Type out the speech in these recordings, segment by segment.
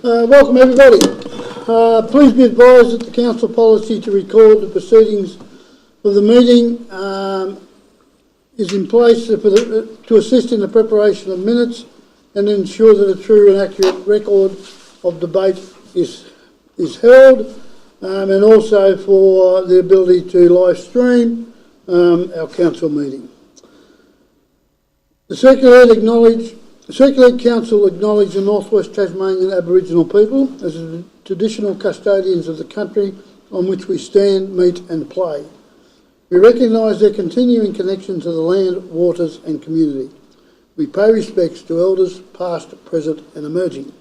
Welcome everybody. Please be advised that the council policy to record the proceedings of the meeting is in place to assist in the preparation of minutes and ensure that a true and accurate record of debate is held, and also for the ability to live stream our council meeting. The Circular Council acknowledge the Northwest Tasmanian Aboriginal people as the traditional custodians of the country on which we stand, meet and play. We recognise their continuing connection to the land, waters and community. We pay respects to elders past, present and emerging.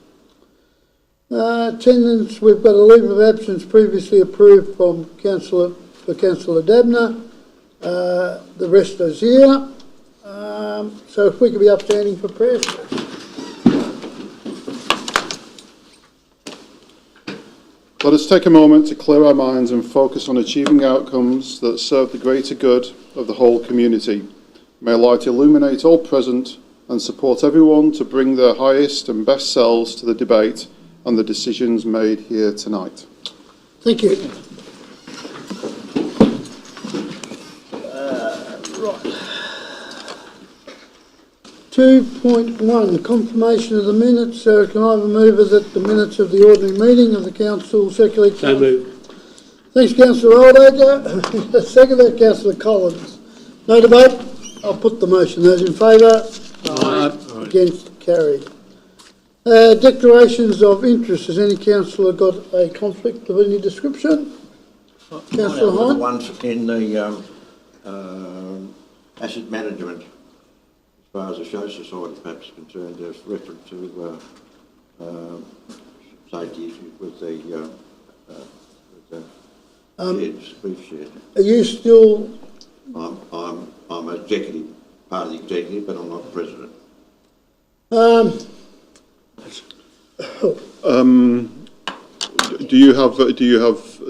Attendance, we've got a leave of absence previously approved from Councillor Dabner. The rest is here. So if we could be upstanding for prayers. Let us take a moment to clear our minds and focus on achieving outcomes that serve the greater good of the whole community. May light illuminate all present and support everyone to bring their highest and best selves to the debate and the decisions made here tonight. Thank you. Right. 2.1, confirmation of the minutes. So can I have a mover that the minutes of the ordinary meeting of the council circulate? So moved. Thanks, Councillor Oldacre. Second, Councillor Collins. No debate? I'll put the motion. Those in favour? Aye. Against? Carried. Declarations of interest. Has any councillor got a conflict of any description? Councillor Hine? The ones in the asset management, as far as the show society perhaps is concerned, there's reference to safety issues with the sheds, beef shed. Are you still? I'm executive, part of the executive, but I'm not president. Do you have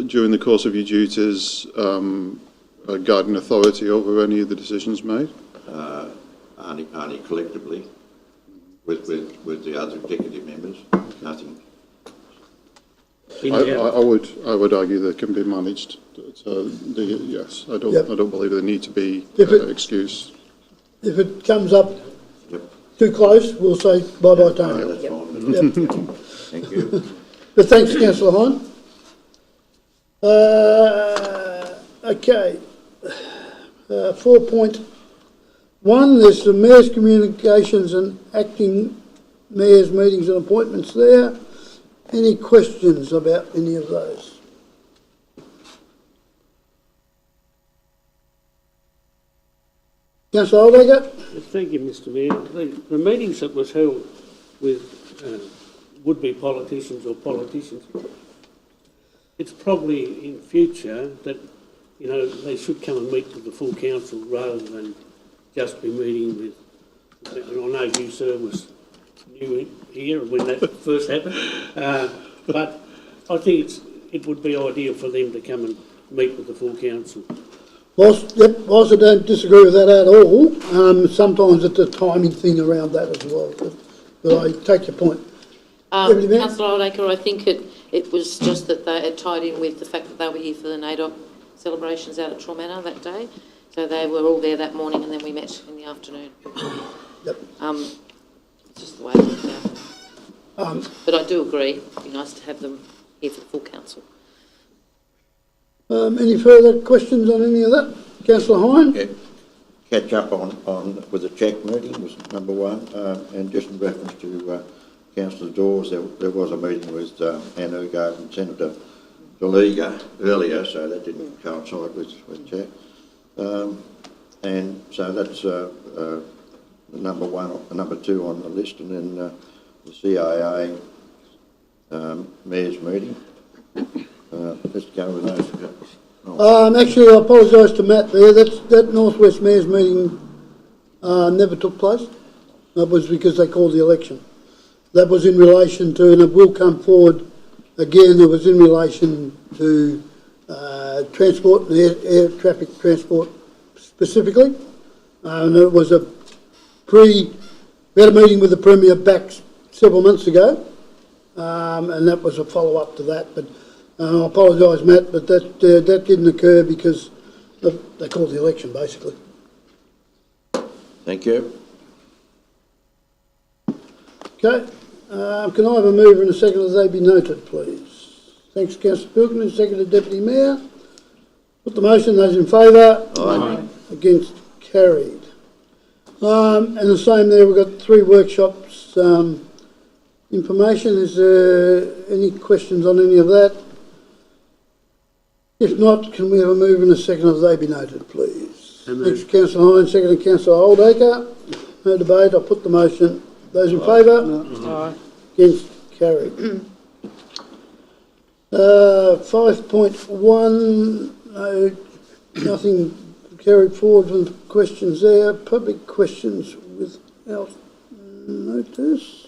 during the course of your duties a guiding authority over any of the decisions made? Only collectively with the other executive members. Nothing. I would argue they can be managed. Yes, I don't believe there need to be excuse. If it comes up too close, we'll say bye-bye, Tony. That's fine. Thank you. But thanks, Councillor Hine. Okay. 4.1, there's the Mayor's communications and acting Mayor's meetings and appointments there. Any questions about any of those? Councillor Oldacre? Thank you, Mr Mayor. The meetings that was held with would-be politicians or politicians, it's probably in future that, you know, they should come and meet with the full council rather than just be meeting with, and I know you, sir, was new here when that first happened, but I think it would be ideal for them to come and meet with the full council. Whilst I don't disagree with that at all, sometimes it's a timing thing around that as well, but I take your point. Councillor Oldacre, I think it was just that they had tied in with the fact that they were here for the NAIDOC celebrations out at Tromana that day. So they were all there that morning and then we met in the afternoon. Yep. It's just the way it worked out. But I do agree, it'd be nice to have them here for the full council. Any further questions on any of that? Councillor Hine? Yeah. Catch up on with the check meeting was number one, and just in reference to Councillor Dawes, there was a meeting with Anne Urquhart and Senator Daliga earlier, so that didn't coincide with check. And so that's number one, number two on the list, and then the CIA Mayor's meeting. Let's go with those. Actually, I apologise to Matt there. That Northwest Mayor's meeting never took place. That was because they called the election. That was in relation to, and it will come forward again, it was in relation to transport and air traffic transport specifically. And it was we had a meeting with the Premier back several months ago, and that was a follow-up to that. But I apologise, Matt, but that didn't occur because they called the election, basically. Thank you. Okay, can I have a mover and a second as they be noted, please? Thanks, Councillor Pilkington, seconded Deputy Mayor. Put the motion, those in favour? Aye. Against, carried. And the same there, we've got 3 workshops information. Is there any questions on any of that? If not, can we have a move and a second as they be noted, please? Thanks, Councillor Hines, seconded Councillor Oldacre. No debate, I'll put the motion. Those in favour? Aye. Against, carried. 5.1, no, nothing carried forward with questions there. Public questions without notice.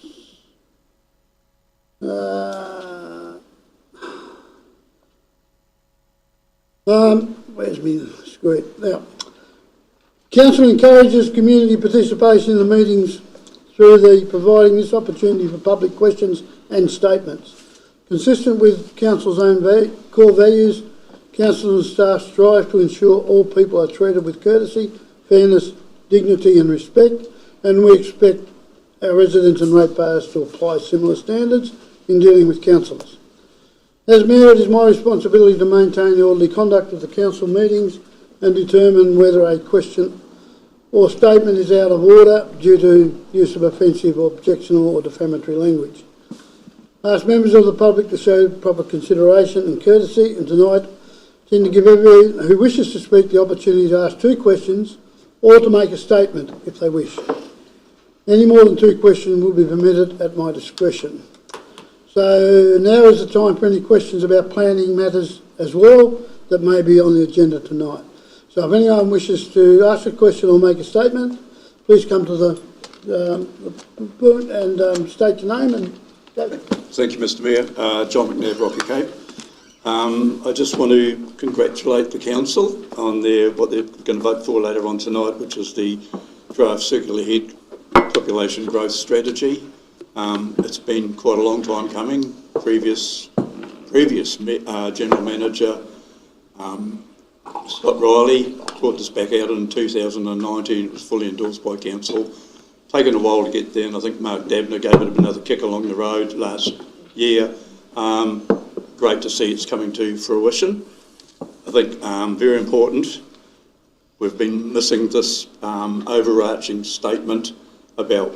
Where's me screen? Now, Council encourages community participation in the meetings through providing this opportunity for public questions and statements. Consistent with Council's own core values, Council and staff strive to ensure all people are treated with courtesy, fairness, dignity and respect, and we expect our residents and ratepayers to apply similar standards in dealing with councillors. As Mayor, it is my responsibility to maintain the orderly conduct of the Council meetings and determine whether a question or statement is out of order due to use of offensive or objectionable or defamatory language. I ask members of the public to show proper consideration and courtesy, and tonight intend to give everyone who wishes to speak the opportunity to ask 2 questions or to make a statement if they wish. Any more than 2 questions will be permitted at my discretion. So now is the time for any questions about planning matters as well that may be on the agenda tonight. So if anyone wishes to ask a question or make a statement, please come to the point and state your name and go. Thank you, Mr Mayor. John McNabb, Rocky Cape. I just want to congratulate the Council on what they're going to vote for later on tonight, which is the draft Circular Head Population Growth Strategy. It's been quite a long time coming. Previous General Manager Scott Riley brought this back out in 2019. It was fully endorsed by Council. Taken a while to get there, and I think Mark Dabner gave it another kick along the road last year. Great to see it's coming to fruition. I think very important. We've been missing this overarching statement about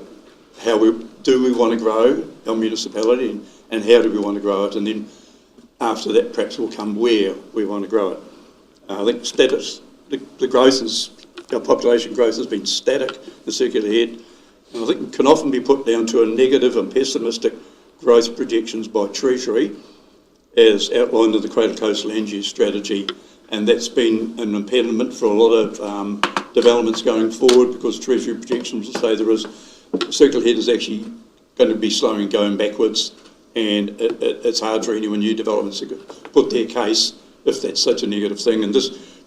how we want to grow our municipality and how do we want to grow it, and then after that perhaps will come where we want to grow it. I think the growth our population growth has been static, the Circular Head, and I think it can often be put down to a negative and pessimistic growth projections by Treasury as outlined in the Cradle Coast Land Use Strategy, and that's been an impediment for a lot of developments going forward because Treasury projections will say Circular Head is actually going to be slowing going backwards, and it's hard for anyone new developments to put their case if that's such a negative thing. And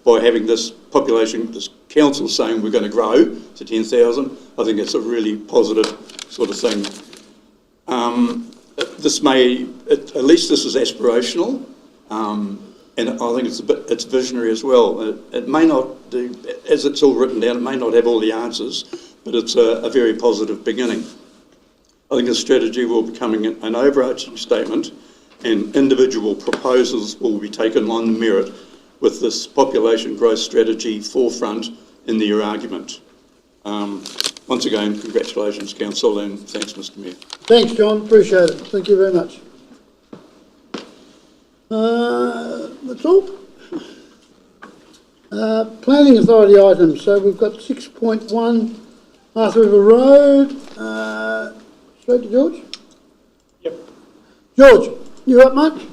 by having this population, this council saying we're going to grow to 10,000, I think it's a really positive sort of thing. At least this is aspirational, and I think it's visionary as well. It may not do, as it's all written down, it may not have all the answers, but it's a very positive beginning. I think the strategy will be becoming an overarching statement, and individual proposals will be taken on merit with this population growth strategy forefront in their argument. Once again, congratulations, Council, and thanks, Mr Mayor. Thanks, John. Appreciate it. Thank you very much. That's all. Planning Authority items. So we've got 6.1 Arthur River Road. Straight to George? Yep. George, you up, mate?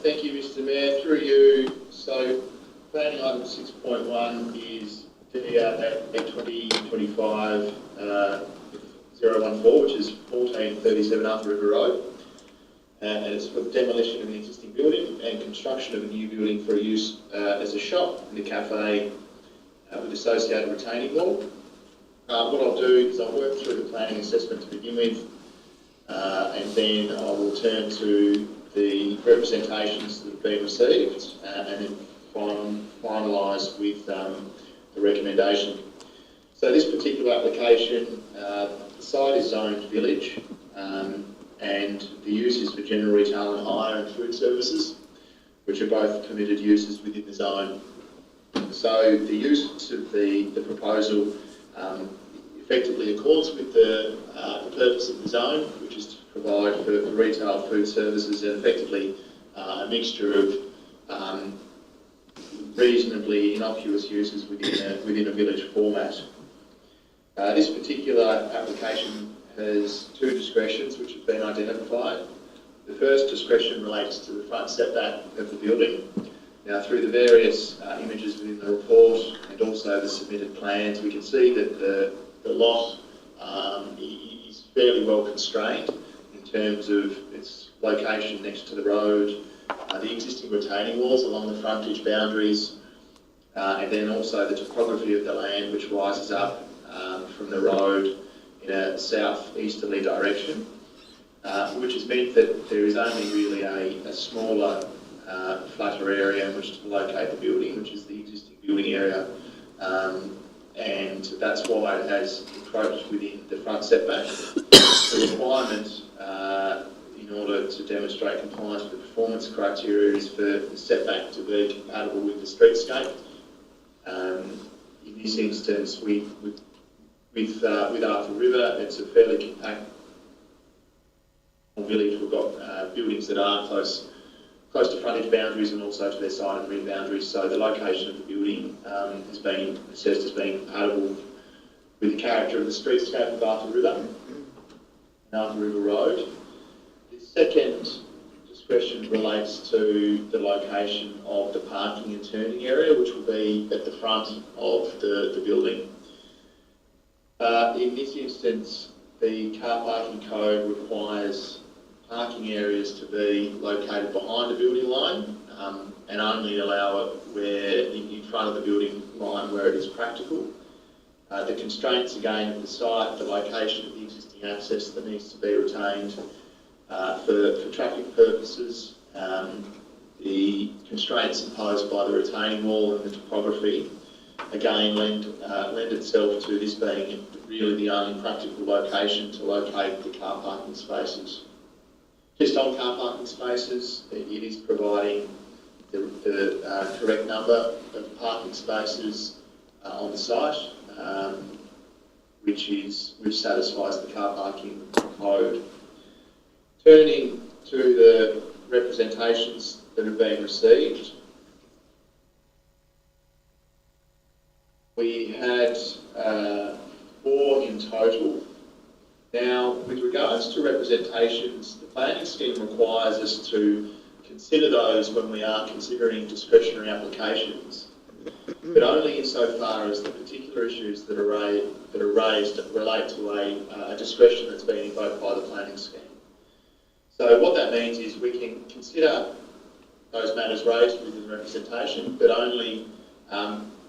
Thank you, Mr Mayor. Through you. So planning item 6.1 is DRA 2025 014, which is 1437 Arthur River Road. And it's for the demolition of an existing building and construction of a new building for use as a shop and a cafe with associated retaining wall. What I'll do is I'll work through the planning assessment to begin with, and then I will turn to the representations that have been received and then finalise with the recommendation. So this particular application, the site is zoned village, and the use is for general retail and hire and food services, which are both permitted uses within the zone. So the use of the proposal effectively accords with the purpose of the zone, which is to provide for retail food services and effectively a mixture of reasonably innocuous uses within a village format. This particular application has two discretions which have been identified. The first discretion relates to the front setback of the building. Now, through the various images within the report and also the submitted plans, we can see that the lot is fairly well constrained in terms of its location next to the road, the existing retaining walls along the frontage boundaries, and then also the topography of the land, which rises up from the road in a south-easterly direction, which has meant that there is only really a smaller, flatter area in which to locate the building, which is the existing building area, and that's why it has encroached within the front setback. The requirement in order to demonstrate compliance with the performance criteria is for the setback to be compatible with the streetscape. In this instance, with Arthur River, it's a fairly compact village. We've got buildings that are close to frontage boundaries and also to their side and rear boundaries. So the location of the building has been assessed as being compatible with the character of the streetscape of Arthur River and Arthur River Road. The second discretion relates to the location of the parking and turning area, which will be at the front of the building. In this instance, the car parking code requires parking areas to be located behind the building line and only allow it where in front of the building line where it is practical. The constraints again of the site, the location of the existing access that needs to be retained for traffic purposes, the constraints imposed by the retaining wall and the topography again lend itself to this being really the only practical location to locate the car parking spaces. Just on car parking spaces, it is providing the correct number of parking spaces on the site, which satisfies the car parking code. Turning to the representations that have been received, we had 4 in total. Now, with regards to representations, the planning scheme requires us to consider those when we are considering discretionary applications, but only insofar as the particular issues that are raised relate to a discretion that's been invoked by the planning scheme. So what that means is we can consider those matters raised within the representation, but only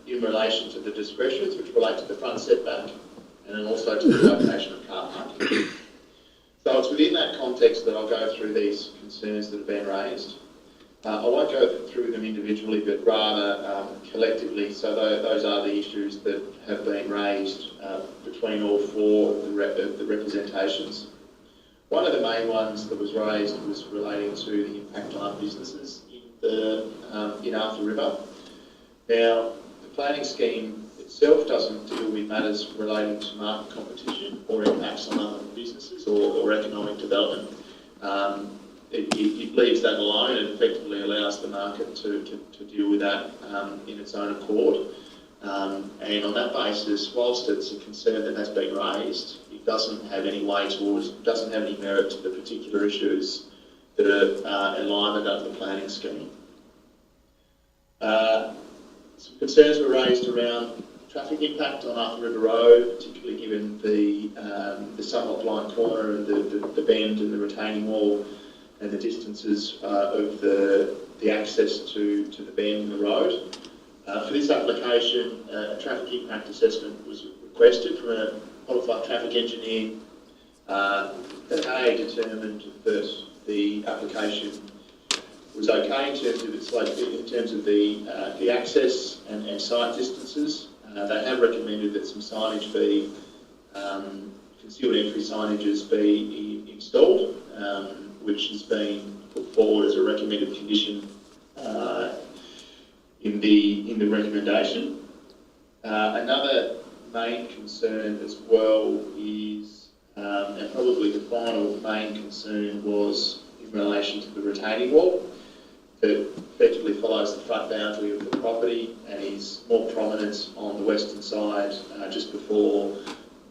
in relation to the discretions which relate to the front setback and then also to the location of car parking. So it's within that context that I'll go through these concerns that have been raised. I won't go through them individually, but rather collectively. So those are the issues that have been raised between all 4 of the representations. One of the main ones that was raised was relating to the impact on businesses in Arthur River. Now, the planning scheme itself doesn't deal with matters relating to market competition or impacts on other businesses or economic development. It leaves that alone and effectively allows the market to deal with that in its own accord. And on that basis, whilst it's a concern that has been raised, it doesn't have any weight towards, doesn't have any merit to the particular issues that are alignment under the planning scheme. Some concerns were raised around traffic impact on Arthur River Road, particularly given the somewhat blind corner and the bend and the retaining wall and the distances of the access to the bend in the road. For this application, a traffic impact assessment was requested from a qualified traffic engineer they determined that the application was okay in terms of the access and site distances. They have recommended that some signage be concealed entry signages be installed, which has been put forward as a recommended condition in the recommendation. Another main concern as well is, and probably the final main concern, was in relation to the retaining wall that effectively follows the front boundary of the property and is more prominent on the western side, just before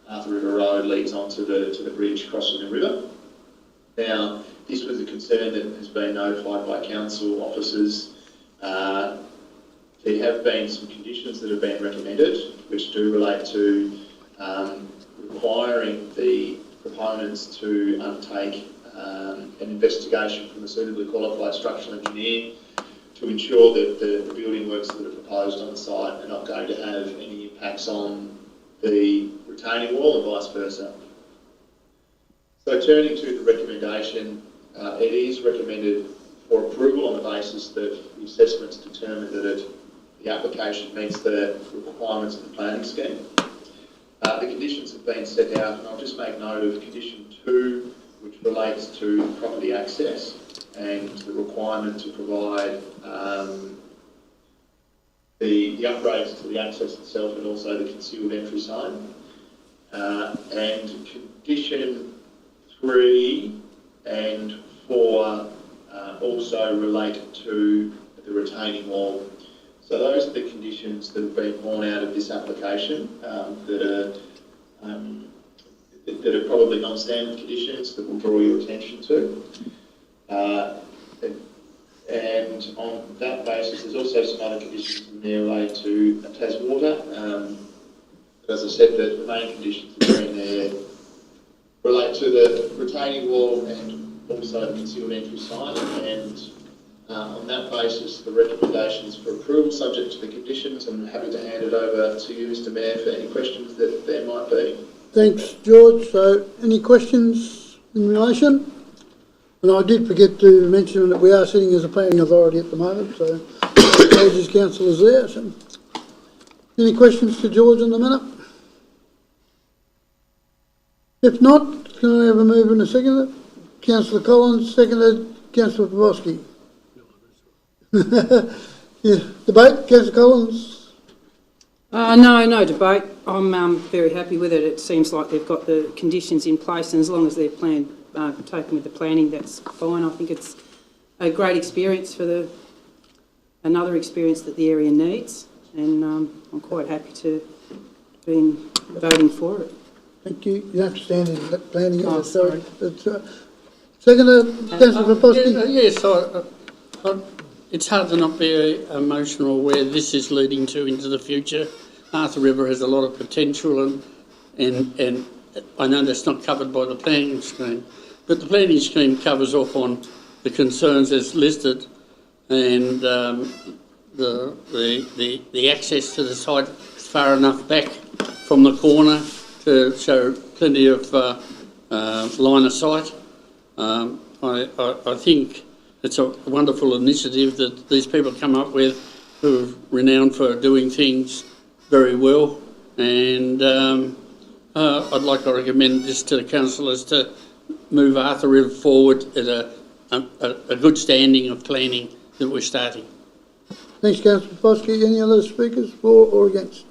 Arthur River Road leads onto the bridge crossing the river. Now, this was a concern that has been notified by council officers. There have been some conditions that have been recommended, which do relate to requiring the proponents to undertake an investigation from a suitably qualified structural engineer to ensure that the building works that are proposed on the site are not going to have any impacts on the retaining wall and vice versa. So turning to the recommendation, it is recommended for approval on the basis that the assessments determine that the application meets the requirements of the planning scheme. The conditions have been set out, and I'll just make note of condition 2, which relates to property access and the requirement to provide the upgrades to the access itself and also the concealed entry sign. And condition 3 and 4 also relate to the retaining wall. So those are the conditions that have been born out of this application that are probably non-standard conditions that we'll draw your attention to. And on that basis, there's also some other conditions in there related to Taswater. As I said, the main conditions that are in there relate to the retaining wall and also the concealed entry sign. And on that basis, the recommendation is for approval, subject to the conditions. I'm happy to hand it over to you, Mr. Mayor, for any questions that there might be. Thanks, George. So, any questions in relation? And I did forget to mention that we are sitting as a planning authority at the moment, so George's council is there. So. Any questions to George in the minute? If not, can I have a move and a seconder? Councillor Collins, seconded. Councillor Pavoski. Yeah. Debate, Councillor Collins? No debate. I'm very happy with it. It seems like they've got the conditions in place, and as long as they're taken with the planning, that's fine. I think it's a great experience for another experience that the area needs, and I'm quite happy to be voting for it. Thank you. You don't have to stand in that planning. Oh, sorry. Seconder, Councillor Pavoski? Yes, it's hard to not be emotional where this is leading to into the future. Arthur River has a lot of potential, and I know that's not covered by the planning scheme, but the planning scheme covers off on the concerns as listed, and the access to the site is far enough back from the corner to show plenty of line of sight. I think it's a wonderful initiative that these people come up with, who are renowned for doing things very well, and I'd like to recommend this to the councillors to move Arthur River forward at a good standing of planning that we're starting. Thanks, Councillor Pavoski. Any other speakers for or against?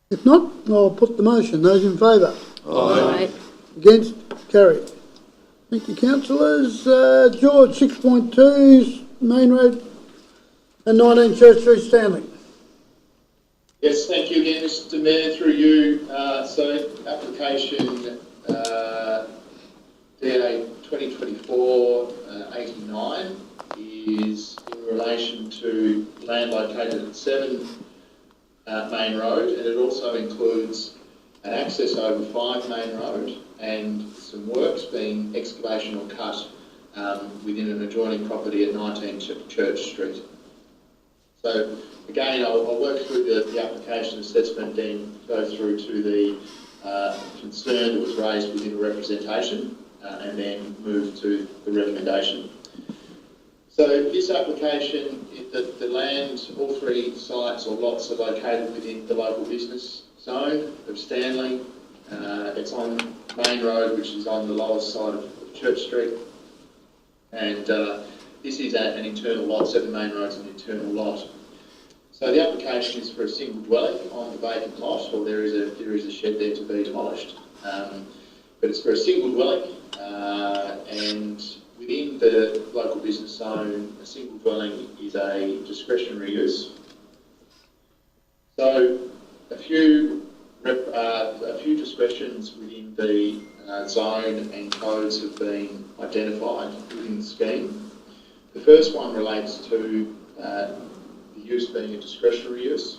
If not, I'll put the motion. Those in favour? Aye. Against? Carried. Thank you, councillors. George, 6.2, Main Road and 19 Church Street, Stanley. Yes, thank you again, Mr. Mayor, through you. So, application DA 2024-89 is in relation to land located at 7 Main Road, and it also includes an access over 5 Main Road and some works being excavation or cut within an adjoining property at 19 Church Street. So again, I'll work through the application. application assessment then go through to the concern that was raised within the representation and then move to the recommendation. So this application, the land, all three sites or lots are located within the local business zone of Stanley. It's on Main Road, which is on the lowest side of Church Street. And this is an internal lot, 7 Main Road's an internal lot. So the application is for a single dwelling on the vacant lot, or there is a shed there to be demolished. But it's for a single dwelling, and within the local business zone, a single dwelling is a discretionary use. So a few discretions within the zone and codes have been identified within the scheme. The first one relates to the use being a discretionary use,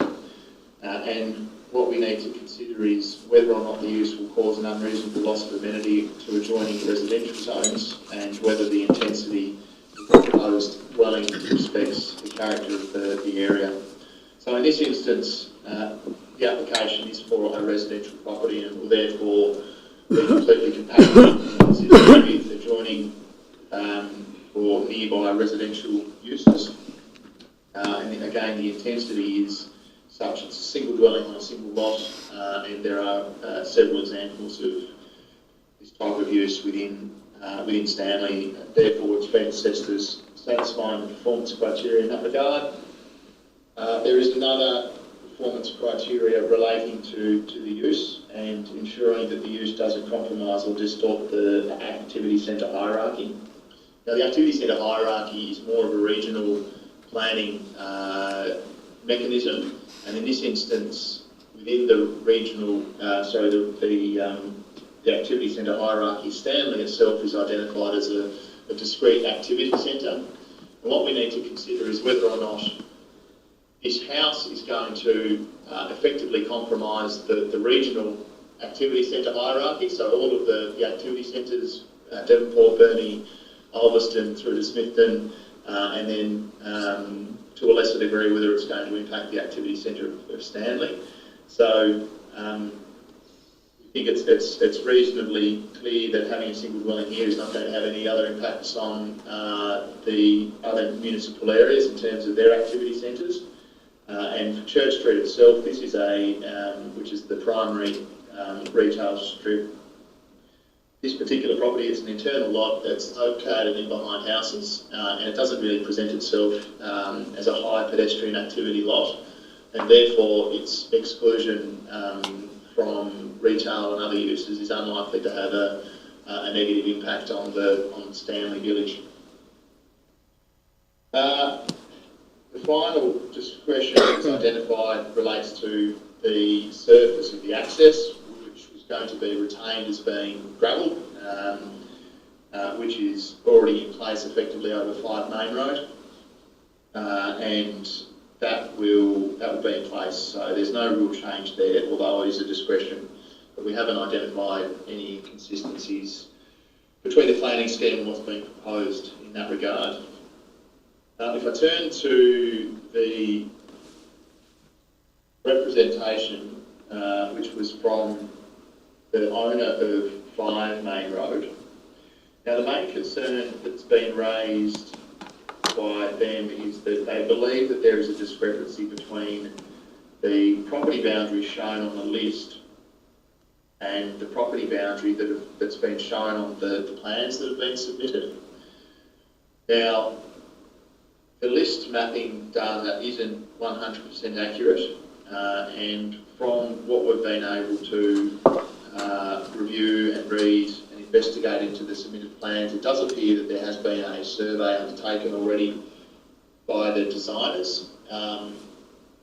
and what we need to consider is whether or not the use will cause an unreasonable loss of amenity to adjoining residential zones, and whether the intensity of the proposed dwelling respects the character of the area. So in this instance, the application is for a residential property and will therefore be completely compatible with adjoining or nearby residential uses. And again, the intensity is such it's a single dwelling on a single lot, and there are several examples of this type of use within Stanley. Therefore, it's been assessed as satisfying the performance criteria in that regard. There is another performance criteria relating to the use and ensuring that the use doesn't compromise or distort the activity centre hierarchy. Now, the activity centre hierarchy is more of a regional planning mechanism, and in this instance, within the regional, the activity centre hierarchy, Stanley itself is identified as a discrete activity centre. And what we need to consider is whether or not this house is going to effectively compromise the regional activity centre hierarchy. So all of the activity centres, Devonport, Burnie, Ulverston through to Smithton, and then to a lesser degree whether it's going to impact the activity centre of Stanley. So I think it's reasonably clear that having a single dwelling here is not going to have any other impacts on the other municipal areas in terms of their activity centres. And for Church Street itself, this is which is the primary retail strip. This particular property is an internal lot that's located in behind houses, and it doesn't really present itself as a high pedestrian activity lot, and therefore its exclusion from retail and other uses is unlikely to have a negative impact on Stanley Village. The final discretion that's identified relates to the surface of the access, which was going to be retained as being gravel, which is already in place effectively over 5 Main Road, and that will be in place. So there's no real change there, although it is a discretion. But we haven't identified any inconsistencies between the planning scheme and what's being proposed in that regard. If I turn to the representation, which was from the owner of 5 Main Road. Now, the main concern that's been raised by them is that they believe that there is a discrepancy between the property boundary shown on the list and the property boundary that's been shown on the plans that have been submitted. Now, the list mapping data isn't 100% accurate, and from what we've been able to review and read and investigate into the submitted plans, it does appear that there has been a survey undertaken already by the designers,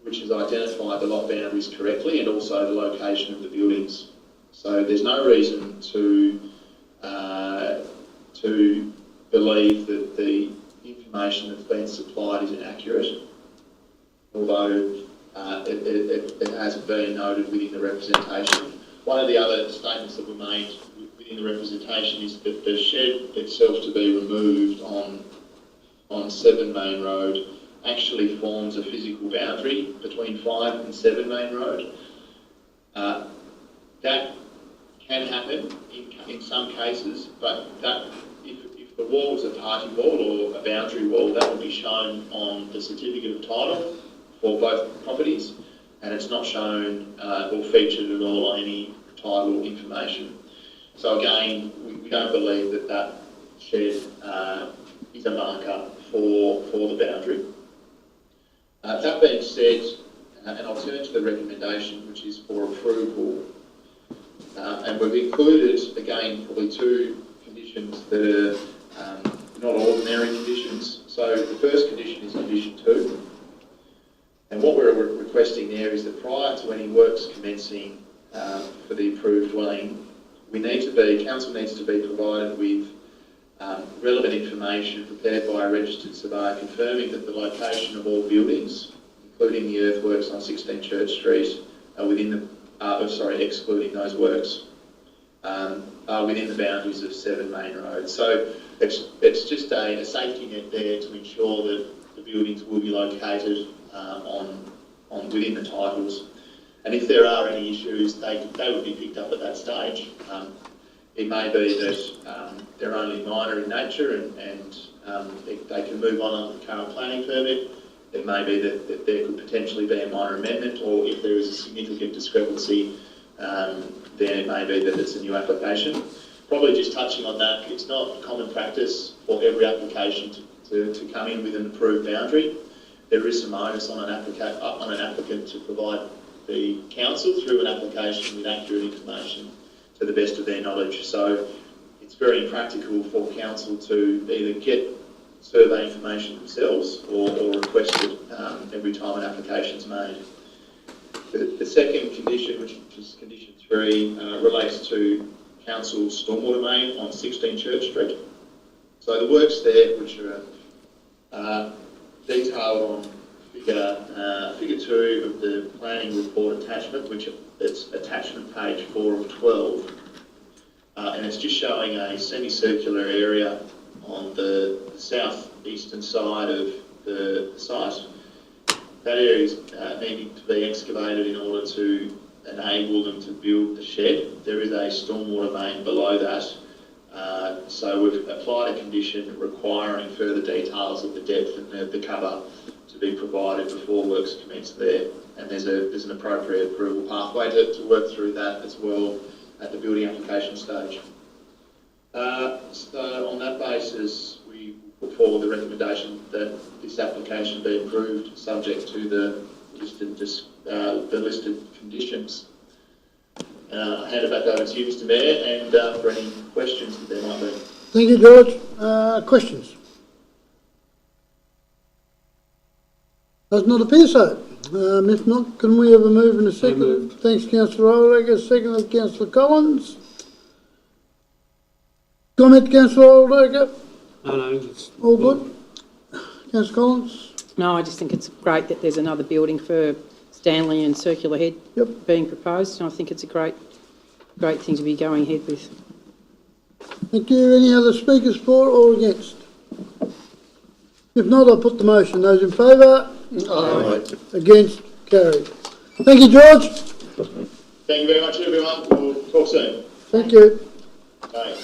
which has identified the lot boundaries correctly and also the location of the buildings. So there's no reason to believe that the information that's been supplied is inaccurate, although it hasn't been noted within the representation. One of the other statements that were made within the representation is that the shed itself to be removed on 7 Main Road actually forms a physical boundary between 5 and 7 Main Road. That can happen in some cases, but that if the wall was a party wall or a boundary wall, that would be shown on the certificate of title for both properties, and it's not shown or featured at all on any title information. So again, we don't believe that that shed is a marker for the boundary. That being said, and I'll turn to the recommendation, which is for approval, and we've included, again, probably 2 conditions that are not ordinary conditions. So the first condition is condition 2. And what we're requesting there is that prior to any works commencing for the approved dwelling, council needs to be provided with relevant information prepared by a registered surveyor confirming that the location of all buildings, including the earthworks on 16 Church Street, are within the excluding those works, are within the boundaries of 7 Main Road. So it's just a safety net there to ensure that the buildings will be located within the titles. And if there are any issues, they would be picked up at that stage. It may be that they're only minor in nature and they can move on under the current planning permit. It may be that there could potentially be a minor amendment, or if there is a significant discrepancy, then it may be that it's a new application. Probably just touching on that, it's not common practice for every application to come in with an approved boundary. There is some onus on an applicant to provide the council through an application with accurate information to the best of their knowledge. So it's very impractical for council to either get survey information themselves or request it every time an application is made. The second condition, which is condition 3, relates to council's stormwater main on 16 Church Street. So the works there, which are detailed on figure 2 of the planning report attachment, which it's attachment page 4 of 12, and it's just showing a semicircular area on the southeastern side of the site. That area is needing to be excavated in order to enable them to build the shed. There is a stormwater main below that, so we've applied a condition requiring further details of the depth and the cover to be provided before works commence there. And there's an appropriate approval pathway to work through that as well at the building application stage. So on that basis, we put forward the recommendation that this application be approved subject to the listed conditions. I'll hand it back over to you, Mr. Mayor, and for any questions that there might be. Thank you, George. Questions? Does not appear so. If not, can we have a move and a second? Thanks, Councillor Oldacre. Second, Councillor Collins. Comment, Councillor Oldacre? No, it's all good. Councillor Collins? No, I just think it's great that there's another building for Stanley and Circular Head being proposed, and I think it's a great thing to be going ahead with. Thank you. Any other speakers for or against? If not, I'll put the motion. Those in favour? Aye. Against? Carried. Thank you, George. Thank you very much, everyone. We'll talk soon. Thank you. Bye.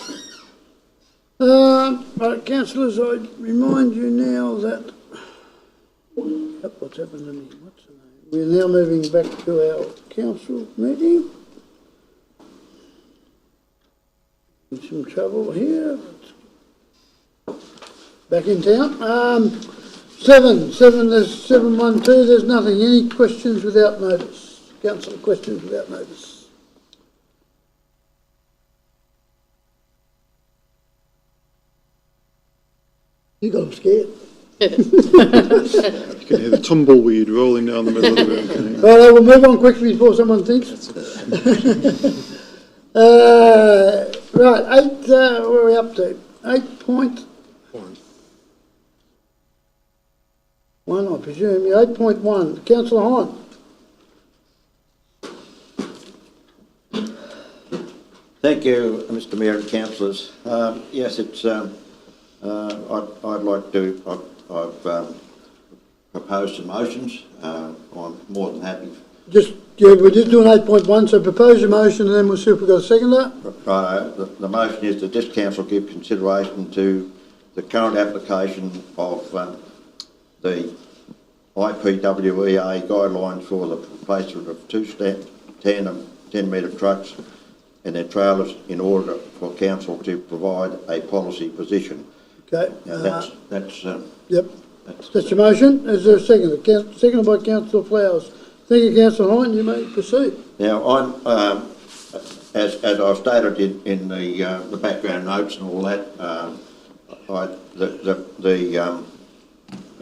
Right, councillors, I remind you now that... What's happened to me? What's the name? We're now moving back to our council meeting. In some trouble here. Back in town. there's 712, there's nothing. Any questions without notice? Councillor, questions without notice? You got them scared. You can hear the tumbleweed rolling down the middle of the room. Can you? Right, we'll move on quickly before someone thinks. Right, where are we up to? 8.1, I presume. 8.1, Councillor Hine. Thank you, Mr. Mayor and councillors. Yes, it's. I'd like to. I've propose some motions. I'm more than happy. We're just doing 8.1, so propose your motion and then we'll see if we've got a seconder. Right, the motion is that this council give consideration to the current application of the IPWEA guidelines for the replacement of two 10-metre trucks and their trailers in order for council to provide a policy position. Okay. Now Yep. That's your motion. Is there a second? Seconded by Councillor Flowers. Thank you, Councillor Hine. You may proceed. Now, I'm, as I've stated in the background notes and all that, the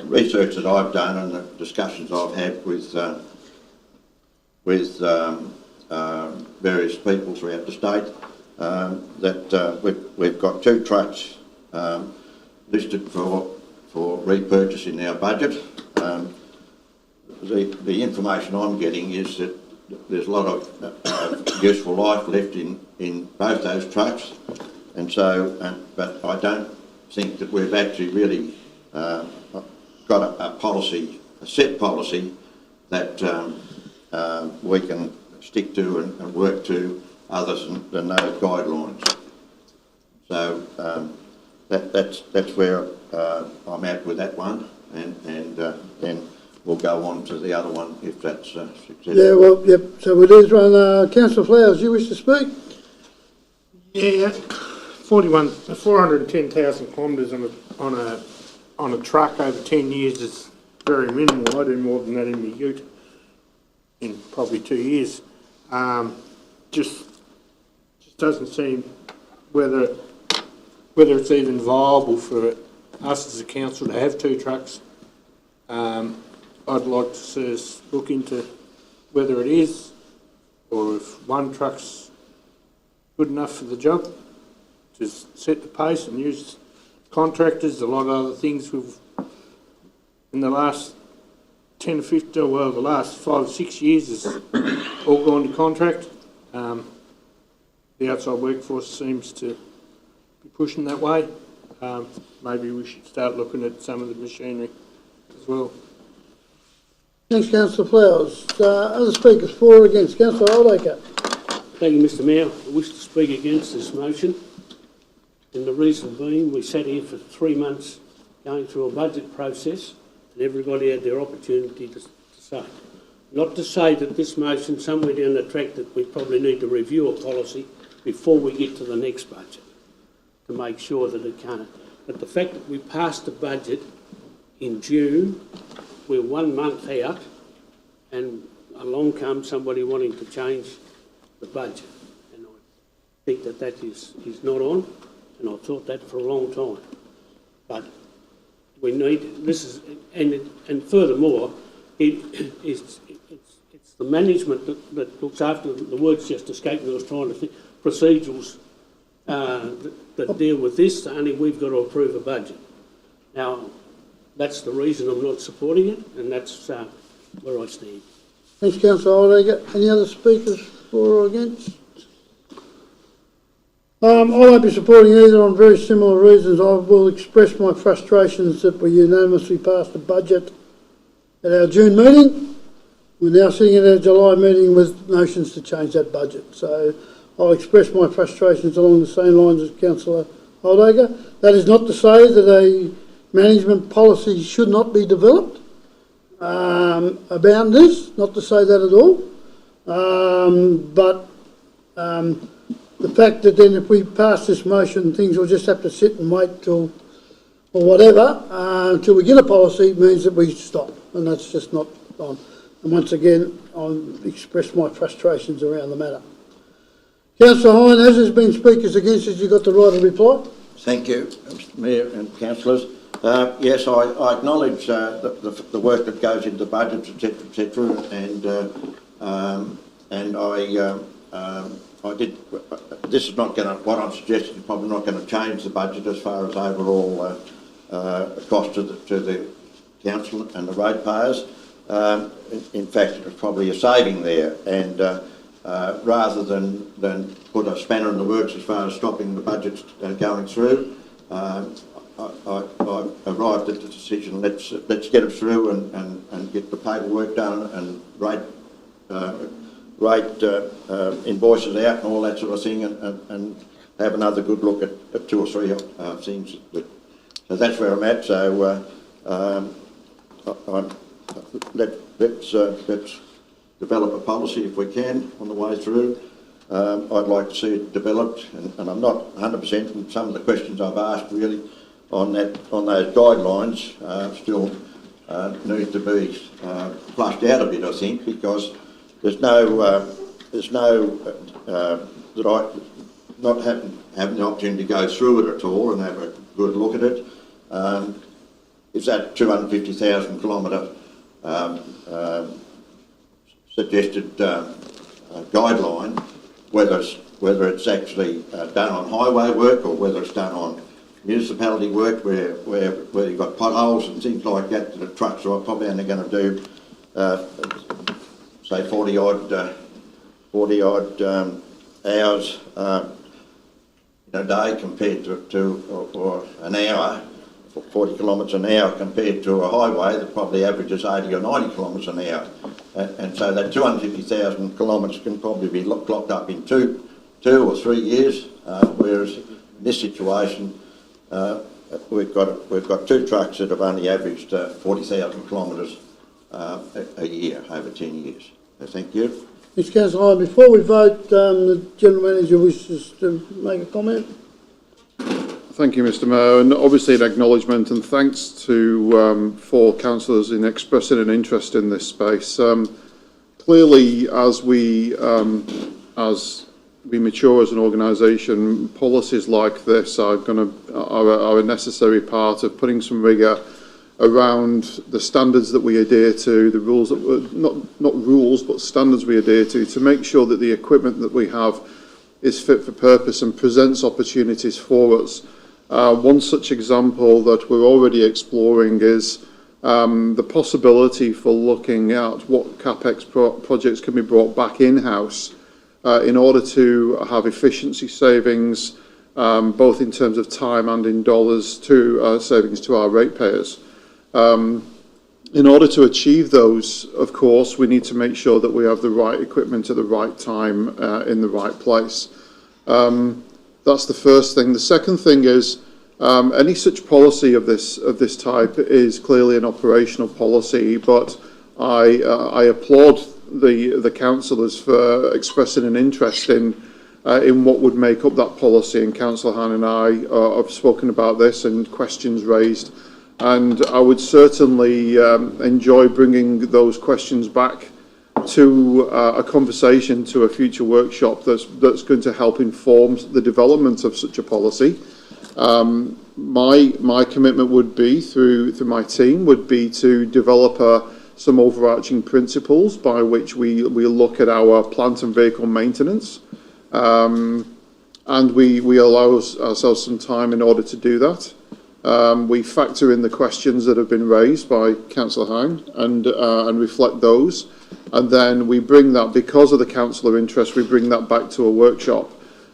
research that I've done and the discussions I've had with various people throughout the state, that we've got two trucks listed for repurchase in our budget. The information I'm getting is that there's a lot of useful life left in both those trucks, and so, but I don't think that we've actually really got a policy, a set policy that we can stick to and work to, others than those guidelines. So that's where I'm at with that one, and then we'll go on to the other one if that's successful. Yeah, well, yep. So we'll do this one. Councillor Flowers, you wish to speak? Yeah, 410,000 kilometres on a truck over 10 years is very minimal. I do more than that in my ute in probably 2 years. Just doesn't seem whether it's even viable for us as a council to have two trucks. I'd like to see us look into whether it is, or if one truck's good enough for the job. Just set the pace and use contractors. A lot of other things we've, in the last 10 or 15, well, the last 5 or 6 years has all gone to contract. The outside workforce seems to be pushing that way. Maybe we should start looking at some of the machinery as well. Thanks, Councillor Flowers. Other speakers, for or against? Councillor Oldacre. Thank you, Mr Mayor. I wish to speak against this motion. And the reason being, we sat here for 3 months going through a budget process and everybody had their opportunity to say. Not to say that this motion, somewhere down the track, that we probably need to review a policy before we get to the next budget to make sure that it can't. But the fact that we passed the budget in June, we're 1 month out, and along comes somebody wanting to change the budget. And I think that is not on, and I've thought that for a long time. But we need, this is, and furthermore, it's the management that looks after, the words just escaped me, I was trying to think, procedurals that deal with this, only we've got to approve a budget. Now, that's the reason I'm not supporting it, and that's where I stand. Thanks, Councillor Oldacre. Any other speakers, for or against? I won't be supporting either on very similar reasons. I will express my frustrations that we unanimously passed the budget at our June meeting. We're now sitting at our July meeting with motions to change that budget. So I'll express my frustrations along the same lines as Councillor Oldacre. That is not to say that a management policy should not be developed about this, not to say that at all. But the fact that then if we pass this motion, things will just have to sit and wait till, or whatever, until we get a policy, means that we stop, and that's just not on. And once again, I've expressed my frustrations around the matter. Councillor Hine, as there's been speakers against it, you've got the right to reply. Thank you, Mr Mayor and councillors. Yes, I acknowledge the work that goes into budgets, etc., and I did. This is not going to. What I'm suggesting is probably not going to change the budget as far as overall cost to the council and the ratepayers. In fact, it's probably a saving there, and rather than put a spanner in the works as far as stopping the budgets going through, I arrived at the decision, let's get it through and get the paperwork done and rate invoices out and all that sort of thing, and have another good look at 2 or 3 things. So that's where I'm at. So let's develop a policy if we can on the way through. I'd like to see it developed, and I'm not 100%, and some of the questions I've asked really on those guidelines still need to be flushed out a bit, I think, because there's no that I not having the opportunity to go through it at all and have a good look at it. Is that 250,000 kilometre suggested guideline, whether it's actually done on highway work or whether it's done on municipality work where you've got potholes and things like that the trucks are probably only going to do, say 40 odd hours a day compared to or an hour, 40 kilometres an hour compared to a highway that probably averages 80 or 90 kilometres an hour. And so that 250,000 kilometres can probably be clocked up in 2 or 3 years, whereas in this situation we've got 2 trucks that have only averaged 40,000 kilometres a year over 10 years. So thank you. Mr Councillor, before we vote, the General Manager wishes to make a comment. Thank you, Mr Mayor, and obviously an acknowledgement and thanks to 4 councillors in expressing an interest in this space. Clearly, as we mature as an organisation, policies like this are a necessary part of putting some rigour around the standards that we adhere to, the rules that not rules but standards we adhere to make sure that the equipment that we have is fit for purpose and presents opportunities for us. One such example that we're already exploring is the possibility for looking at what CapEx projects can be brought back in-house in order to have efficiency savings, both in terms of time and in dollars to savings to our ratepayers. In order to achieve those, of course, we need to make sure that we have the right equipment at the right time in the right place. That's the first thing. The second thing is any such policy of this type is clearly an operational policy, but I applaud the councillors for expressing an interest in what would make up that policy, and Councillor Hahn and I have spoken about this and questions raised, and I would certainly enjoy bringing those questions back to a conversation, to a future workshop that's going to help inform the development of such a policy. My commitment would be through my team would be to develop some overarching principles by which we look at our plant and vehicle maintenance, and we allow ourselves some time in order to do that. We factor in the questions that have been raised by Councillor Hahn and reflect those, and then we bring that, because of the councillor interest, we bring that back to a workshop.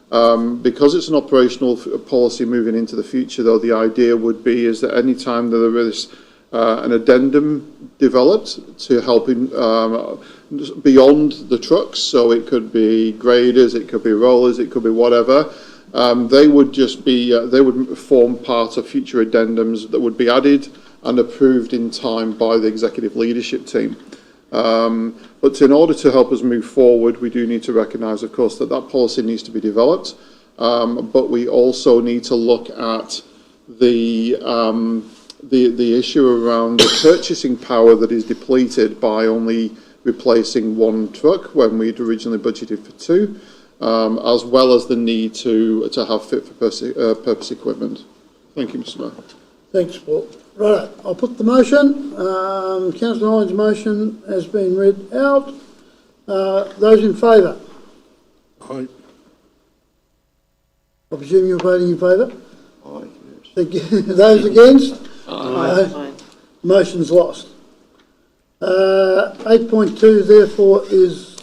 Because it's an operational policy moving into the future, though, the idea would be is that any time that there is an addendum developed to help beyond the trucks, so it could be graders, it could be rollers, it could be whatever, they would just be they would form part of future addendums that would be added and approved in time by the executive leadership team. But in order to help us move forward, we do need to recognise, of course, that policy needs to be developed, but we also need to look at the issue around the purchasing power that is depleted by only replacing 1 truck when we'd originally budgeted for 2, as well as the need to have fit for purpose equipment. Thank you, Mr. Mayor. Thanks, Paul. Right, I'll put the motion. Councillor Hyne's motion has been read out. Those in favour? Aye. I presume you're voting in favour? Aye, yes. Thank you. Those against? Aye. Motion's lost. 8.2 therefore is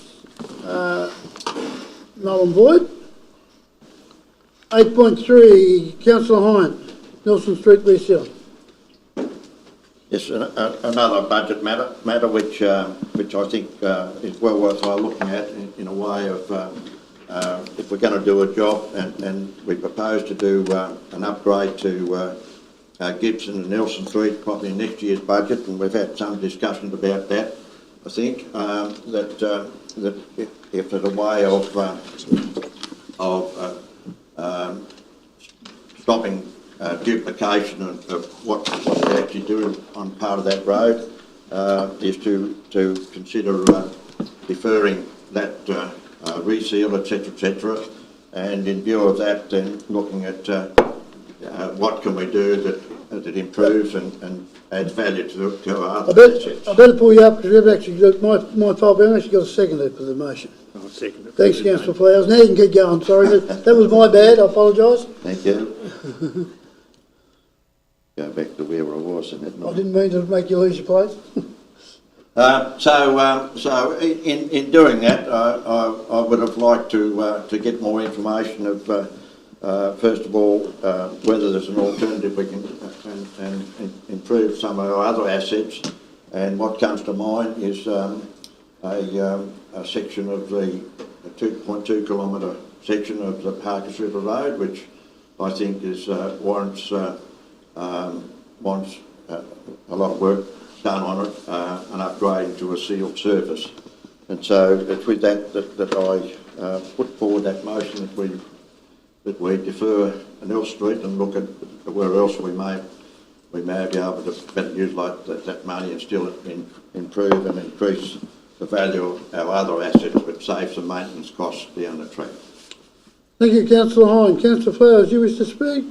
null and void. 8.3, Councillor Hine. Nelson Street resealing. Yes, another budget matter which I think is well worthwhile looking at in a way of if we're going to do a job and we propose to do an upgrade to Gibson and Nelson Street probably in next year's budget, and we've had some discussions about that. I think that if there's a way of stopping duplication of what we actually do on part of that road, is to consider deferring that reseal, etc., and in view of that, then looking at what can we do that improves and adds value to our other assets. I better pull you up because we've actually got my fault. We've actually got a seconder for the motion. I'll second it. Thanks, Councillor Flowers. Now you can keep going. Sorry, that was my bad. I apologise. Thank you. Go back to where I was in that. I didn't mean to make you lose your place. So in doing that, I would have liked to get more information of first of all whether there's an alternative we can and improve some of our other assets, and what comes to mind is a section of the 2.2 kilometre section of the Parkers River Road, which I think is warrants a lot of work done on it, and upgrading to a sealed surface. And so it's with that I put forward that motion that we defer Nelson Street and look at where else we may be able to better utilise that money and still improve and increase the value of our other assets, which saves some maintenance costs down the track. Thank you, Councillor Hine. Councillor Flowers, you wish to speak?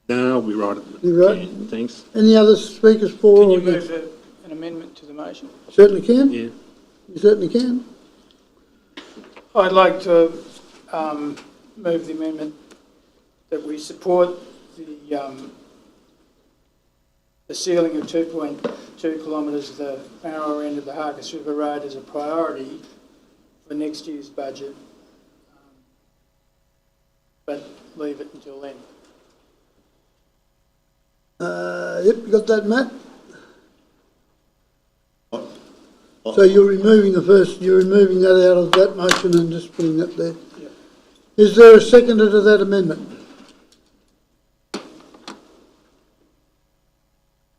No, I'll be right. You right? Yeah, thanks. Any other speakers for Can or you against? move an amendment to the motion? Certainly can. Yeah. You certainly can. I'd like to move the amendment that we support the sealing of 2.2 kilometres of the narrower end of the Harkers River Road as a priority for next year's budget, but leave it until then. Yep, you got that, Matt? So you're removing that out of that motion and just putting that there. Yep. Is there a seconder to that amendment?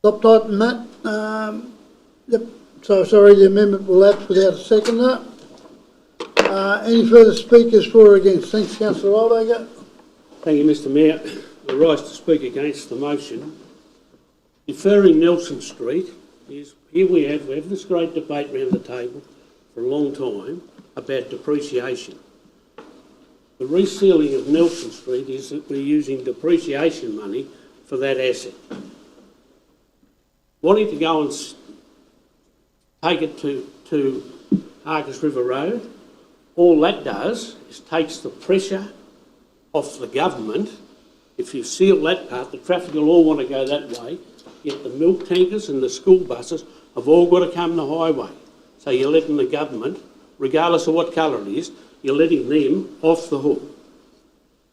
Stop typing, Matt. Yep. So sorry, the amendment will lapse without a seconder. Any further speakers for or against? Thanks, Councillor Oldacre. Thank you, Mr Mayor. I rise to speak against the motion. Deferring Nelson Street is, here we have this great debate around the table for a long time about depreciation. The resealing of Nelson Street is that we're using depreciation money for that asset. Wanting to go and take it to Harkers River Road, all that does is takes the pressure off the government. If you seal that part, the traffic will all want to go that way, yet the milk tankers and the school buses have all got to come the highway. So you're letting the government, regardless of what colour it is, you're letting them off the hook.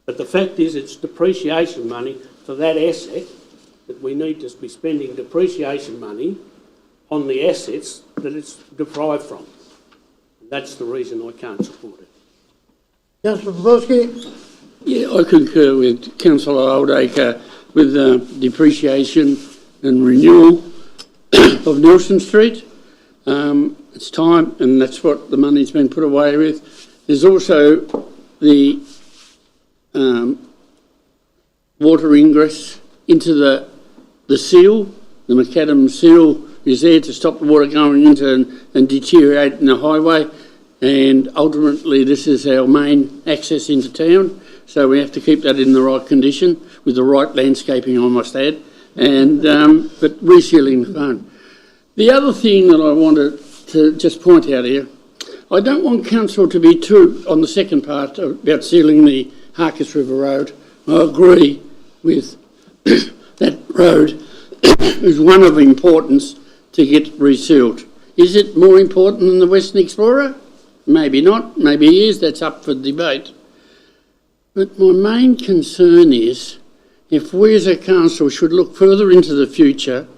But the fact is it's depreciation money for that asset that we need to be spending depreciation money on the assets that it's deprived from. That's the reason I can't support it. Councillor Pavlovsky? Yeah, I concur with Councillor Oldacre with depreciation and renewal of Nelson Street. It's time, and that's what the money's been put away with. There's also the water ingress into the seal. The macadam seal is there to stop the water going into and deteriorating the highway, and ultimately this is our main access into town, so we have to keep that in the right condition with the right landscaping, I must add, and but resealing the phone. The other thing that I wanted to just point out here, I don't want council to be too on the second part about sealing the Harkers River Road. I agree with that road is one of importance to get resealed. Is it more important than the Western Explorer? Maybe not, maybe it is, that's up for debate. But my main concern is if we as a council should look further into the future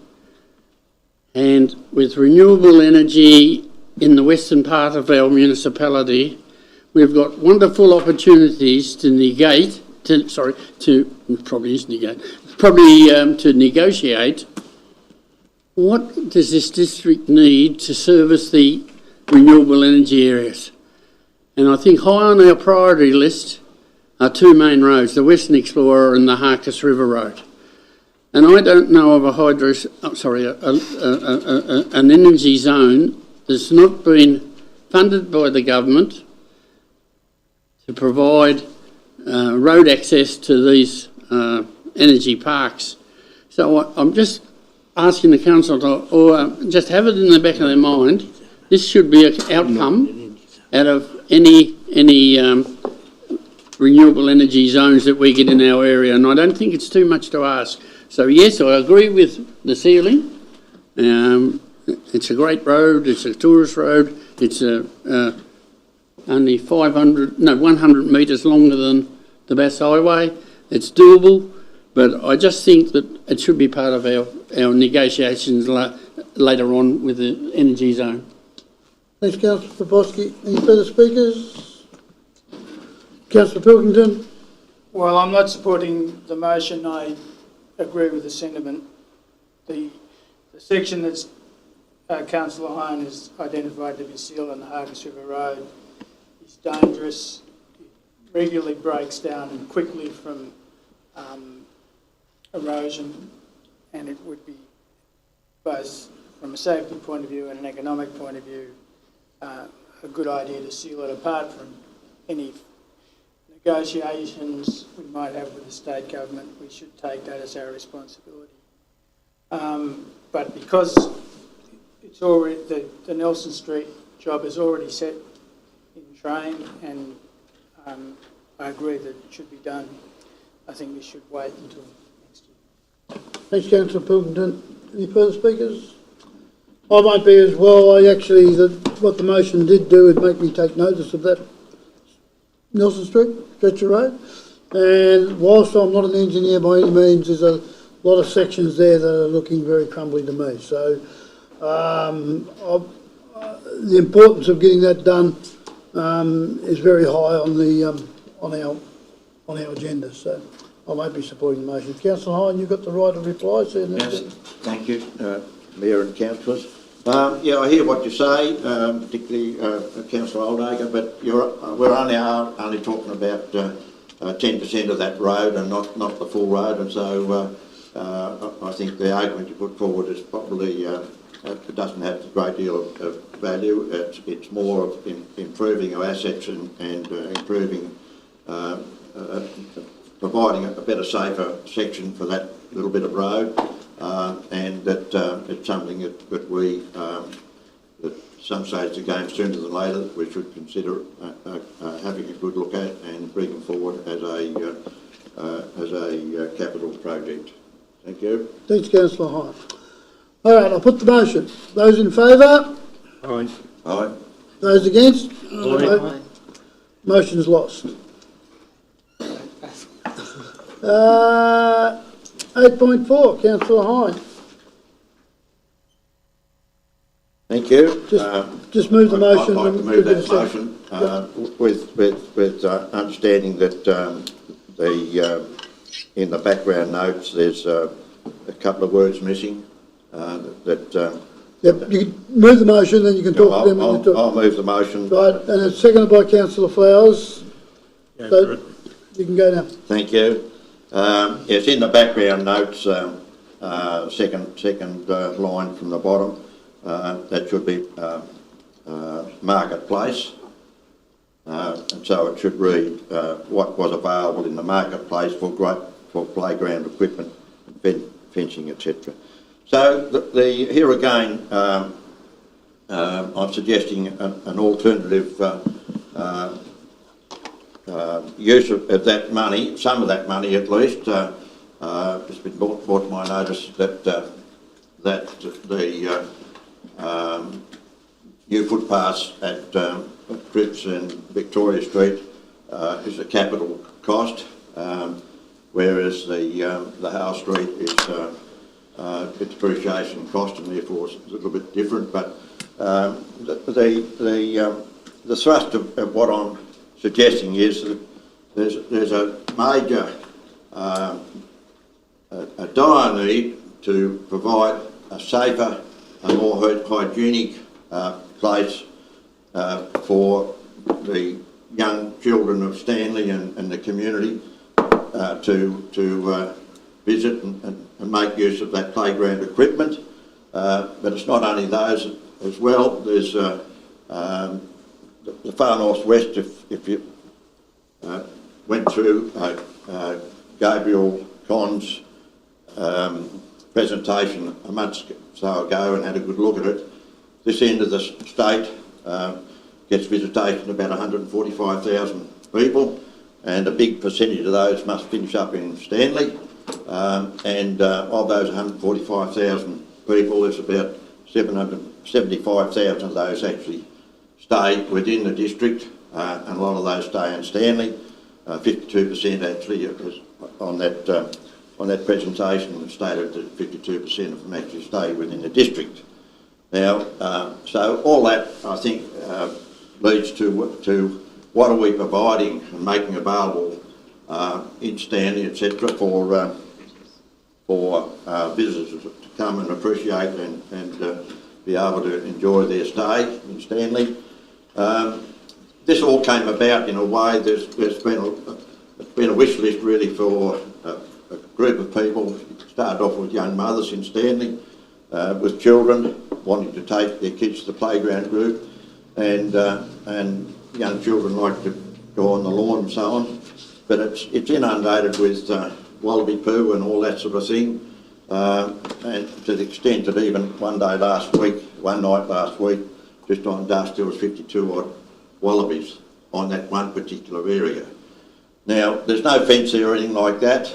and with renewable energy in the western part of our municipality, we've got wonderful opportunities to negotiate. What does this district need to service the renewable energy areas? And I think high on our priority list are two main roads, the Western Explorer and the Harkess River Road. And I don't know of an energy zone that's not been funded by the government to provide road access to these energy parks. So I'm just asking the council to just have it in the back of their mind. This should be an outcome out of any renewable energy zones that we get in our area, and I don't think it's too much to ask. So yes, I agree with the ceiling. It's a great road, it's a tourist road, it's only 100 metres longer than the Bass Highway. It's doable, but I just think that it should be part of our negotiations later on with the energy zone. Thanks, Councillor Popovsky. Any further speakers? Councillor Pilkington? Well, I'm not supporting the motion. I agree with the sentiment. The section that's Councillor Hine has identified to be sealed on the Harkess River Road is dangerous. It regularly breaks down quickly from erosion, and it would be, both from a safety point of view and an economic point of view, a good idea to seal it. Apart from any negotiations we might have with the state government, we should take that as our responsibility. But because it's already, the Nelson Street job is already set in train, and I agree that it should be done, I think we should wait until next year. Thanks, Councillor Pilkington. Any further speakers? I won't be as well. What the motion did do is make me take notice of that Nelson Street stretch of road. And whilst I'm not an engineer by any means, there's a lot of sections there that are looking very crumbly to me. So the importance of getting that done is very high on our agenda. So I won't be supporting the motion. Councillor Hine, you've got the right of reply. So yes, thank you, Mayor and councillors. Yeah, I hear what you say, particularly Councillor Oldacre, but we're only talking about 10% of that road and not the full road, and so I think the argument you put forward is probably it doesn't have a great deal of value. It's more of improving our assets and improving, providing a better, safer section for that little bit of road. And that it's something that we, at some stage of the game sooner than later, we should consider having a good look at and bringing forward as a capital project. Thank you. Thanks, Councillor Hine. All right, I'll put the motion. Those in favour? Aye. Aye. Those against? Aye. Motion's lost. 8.4, Councillor Hine. Thank you. Just move the motion. I'd like to move that motion with understanding that in the background notes there's a couple of words missing. Yep, you can move the motion, then you can talk to them. I'll move the motion. Right, and it's seconded by Councillor Flowers. So you can go now. Thank you. Yes, in the background notes, second line from the bottom, that should be marketplace. And so it should read what was available in the marketplace for playground equipment, fencing, etc. So here again, I'm suggesting an alternative use of that money, some of that money at least. It's been brought to my notice that the new footpaths at Cripps and Victoria Street is a capital cost, whereas the Howe Street is its depreciation cost, and therefore it's a little bit different. But the thrust of what I'm suggesting is that there's a major, a dire need to provide a safer and more hygienic place for the young children of Stanley and the community to visit and make use of that playground equipment. But it's not only those as well. There's the far northwest. If you went through Gabriel Con's presentation a month or so ago and had a good look at it, this end of the state gets visitation about 145,000 people, and a big percentage of those must finish up in Stanley. And of those 145,000 people, there's about 775,000 of those actually stay within the district, and a lot of those stay in Stanley. 52% actually on that presentation stated that 52% of them actually stay within the district. Now, so all that I think leads to what are we providing and making available in Stanley, etc., for visitors to come and appreciate and be able to enjoy their stay in Stanley. This all came about in a way. There's been a wish list really for a group of people. It started off with young mothers in Stanley with children wanting to take their kids to the playground group, and young children like to go on the lawn and so on. But it's inundated with wallaby poo and all that sort of thing, and to the extent that even one night last week, just on dusk, there was 52 odd wallabies on that one particular area. Now, there's no fence there or anything like that.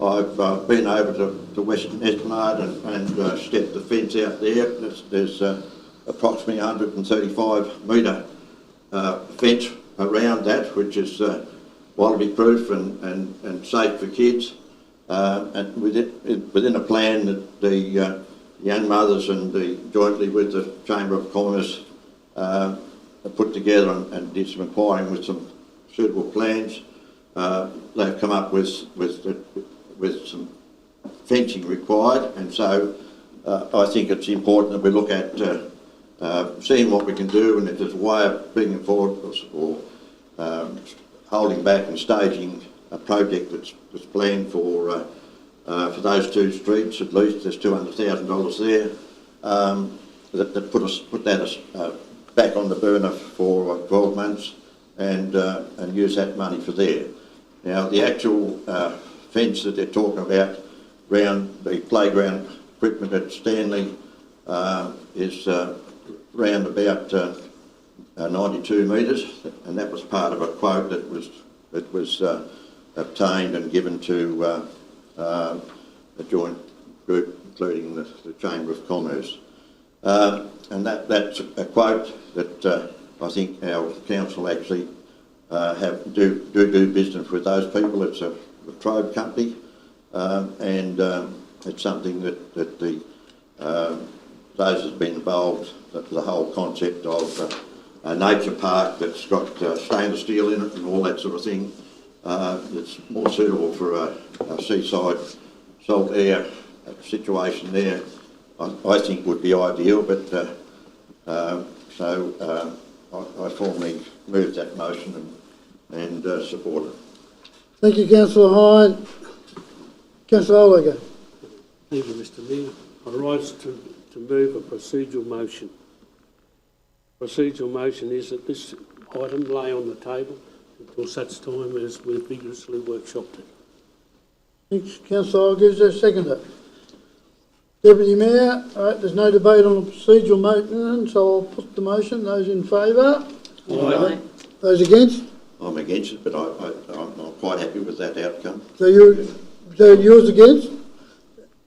I've been over to Western Esplanade and stepped the fence out there. There's approximately 135 metre fence around that, which is wallaby proof and safe for kids. And within a plan that the young mothers and jointly with the Chamber of Commerce put together and did some inquiring with some suitable plans. They've come up with some fencing required, and so I think it's important that we look at seeing what we can do, and if there's a way of bringing forward or holding back and staging a project that's planned for those two streets. At least there's $200,000 there that put that back on the burner for 12 months and use that money for there. Now, the actual fence that they're talking about around the playground equipment at Stanley is round about 92 metres, and that was part of a quote that was obtained and given to a joint group, including the Chamber of Commerce. And that's a quote that I think our council actually do business with those people. It's a Latrobe company, and it's something that those who've been involved, the whole concept of a nature park that's got stainless steel in it and all that sort of thing, it's more suitable for a seaside salt air situation there, I think would be ideal. But I formally move that motion and support it. Thank you, Councillor Hyde. Councillor Olega. Thank you, Mr Mayor. I rise to move a procedural motion. Procedural motion is that this item lay on the table until such time as we've vigorously workshopped it. Thanks, Councillor Olega. Is there a seconder? Deputy Mayor, all right, there's no debate on the procedural motion, so I'll put the motion. Those in favour? Aye. Those against? I'm against it, but I'm quite happy with that outcome. So yours against?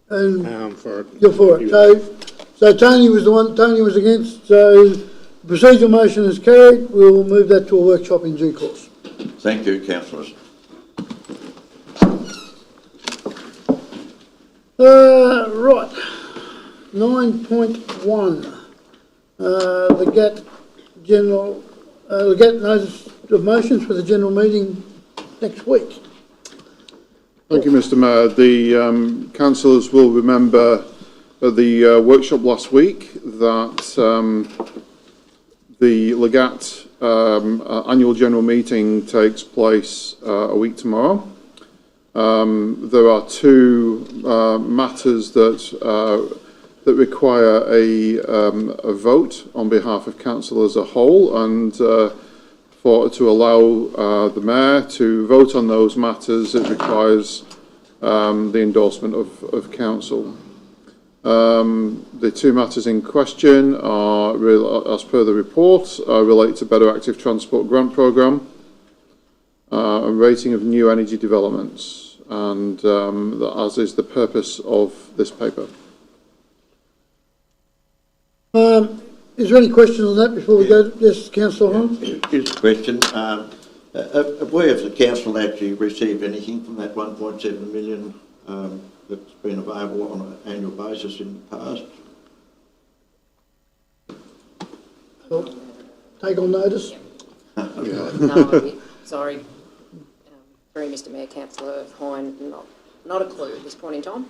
And I'm for it. you're for it. So Tony was against, so the procedural motion is carried. We'll move that to a workshop in due course. Thank you, councillors. Right. 9.1. The GAT notice of motions for the general meeting next week. Thank you, Mr Mayor. The councillors will remember at the workshop last week that the Legat annual general meeting takes place a week tomorrow. There are two matters that require a vote on behalf of council as a whole, and to allow the mayor to vote on those matters, it requires the endorsement of council. The two matters in question are, as per the report, relate to Better Active Transport Grant Programme and rating of new energy developments, and as is the purpose of this paper. Is there any questions on that before we go? Yes, Councillor Hines? Here's a question. Have we as the council actually received anything from that 1.7 million that's been available on an annual basis in the past? Take on notice. No, sorry. Sorry, Mr Mayor, Councillor Hine, not a clue at this point in time.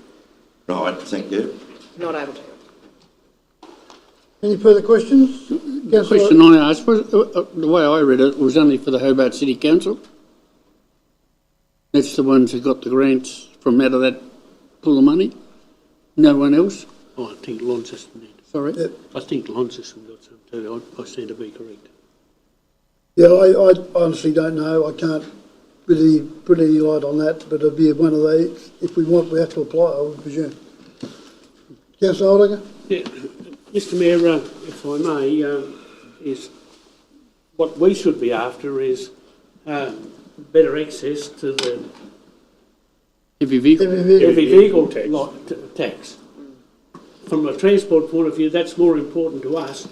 Right, thank you. Not able to. Any further questions? The question I asked was, the way I read it, was only for the Hobart City Council. That's the ones who got the grants from out of that pool of money. No one else. Oh, I think Launceston did. Sorry? Yep. I think Launceston got some too. I stand to be correct. Yeah, I honestly don't know. I can't really put any light on that, but it'll be one of these. If we want, we have to apply, I would presume. Councillor Oldacre? Yeah, Mr Mayor, if I may, is what we should be after is better access to the Heavy vehicle. heavy vehicle tax. From a transport point of view, that's more important to us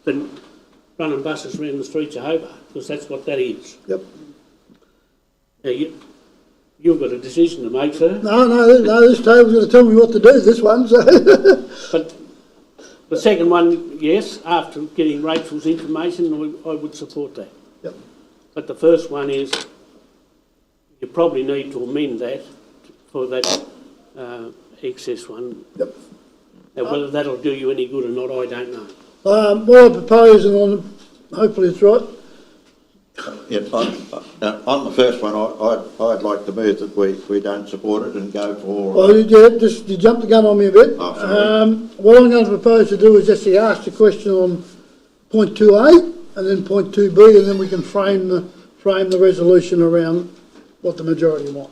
than running buses around the streets of Hobart, because that's what that is. Yep. Now, you've got a decision to make, sir. No, this table's going to tell me what to do, this one, so. But the second one, yes, after getting Rachel's information, I would support that. Yep. But the first one is, you probably need to amend that for that excess one. Yep. Now, whether that'll do you any good or not, I don't know. What I propose, and hopefully it's right. Yeah, on the first one, I'd like to move that we don't support it and go for... Well, you jumped the gun on me a bit. Oh, sorry. What I'm going to propose to do is just to ask the question on point 2A and then point 2B, and then we can frame the resolution around what the majority want.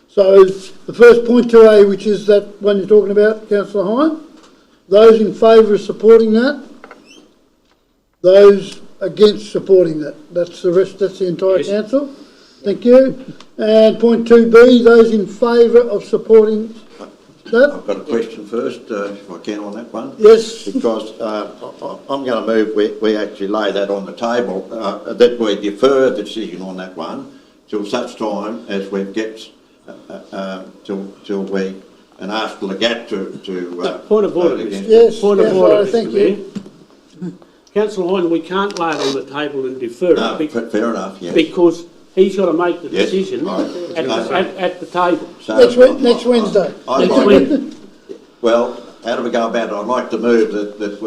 So the first point 2A, which is that one you're talking about, Councillor Hine, those in favour of supporting that, those against supporting that. That's the entire council. Thank you. And point 2B, those in favour of supporting that. I've got a question first, if I can, on that one. Yes. Because I'm going to move, we actually lay that on the table, that we defer the decision on that one till such time as we get, till we, and ask Legat to Point of order, Yes, point of order, thank Mr. you. Mayor. Councillor Hine, we can't lay it on the table and defer it. No, fair enough, yes. Because he's got to make the Yes, decision right. at the table. So, Next Wednesday. I'd Next like- Wednesday. Well, how do we go about it? I'd like to move that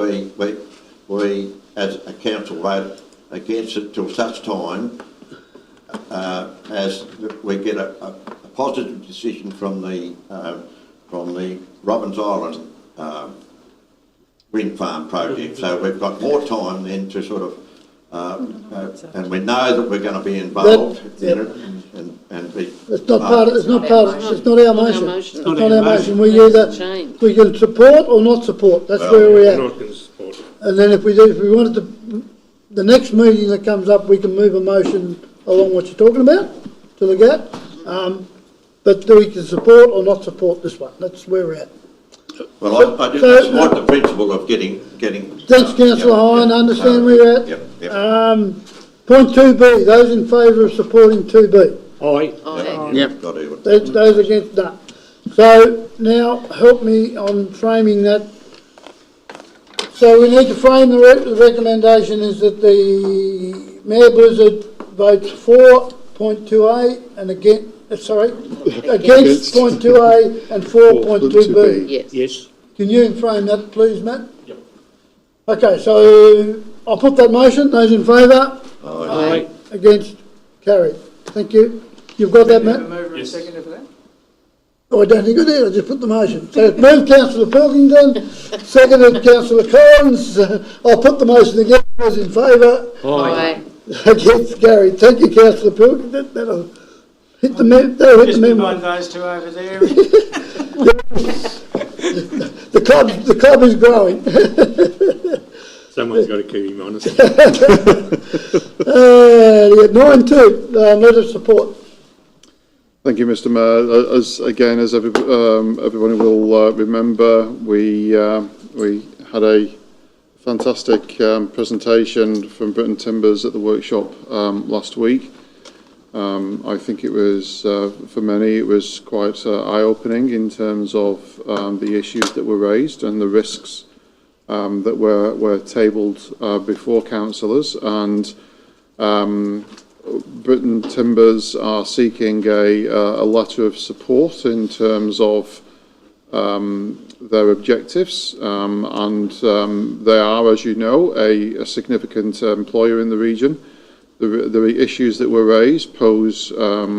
we as a council vote against it till such time as we get a positive decision from the Robbins Island wind farm project. So we've got more time then to sort of, and we know that we're going to be involved in it and be. It's not part of, it's not our motion. It's It's not our motion. We can support or not support. That's where we're at. And then if we wanted to, the next meeting that comes up, we can move a motion along what you're talking about to the gap. But we can support or not support this one. That's where we're at. Well, I just support the principle of getting. Thanks, Councillor Hine. I understand where you're at. Yep. Point 2B, those in favour of supporting 2B. Aye. Yep. Yep. Got to do it. Those against, none. So So now help me on framing that. So we need to frame the recommendation is that the Mayor Blizzard votes for point 2A and against point 2A and for point 2B. Yes. Yes. Can you frame that, please, Matt? Yep. Okay, so I'll put that motion. Those in favour? Aye. Against? Carried. Thank you. You've got that, Matt? Mover and seconder for that? Oh, I don't think I did. I just put the motion. So it's moved Councillor Pilkington, seconded Councillor Collins. I'll put the motion again. Those in favour? Aye. Against? Carried. Thank you, Councillor Pilkington. That'll hit the memo. Just behind those two over there. The club is growing. Someone's got to keep him honest. 9-2, letter of support. Thank you, Mr. Mayor. As everybody will remember, we had a fantastic presentation from Britain Timbers at the workshop last week. I think it was, for many, it was quite eye-opening in terms of the issues that were raised and the risks that were tabled before councillors. And Britain Timbers are seeking a letter of support in terms of their objectives, and they are, as you know, a significant employer in the region. The issues that were raised pose a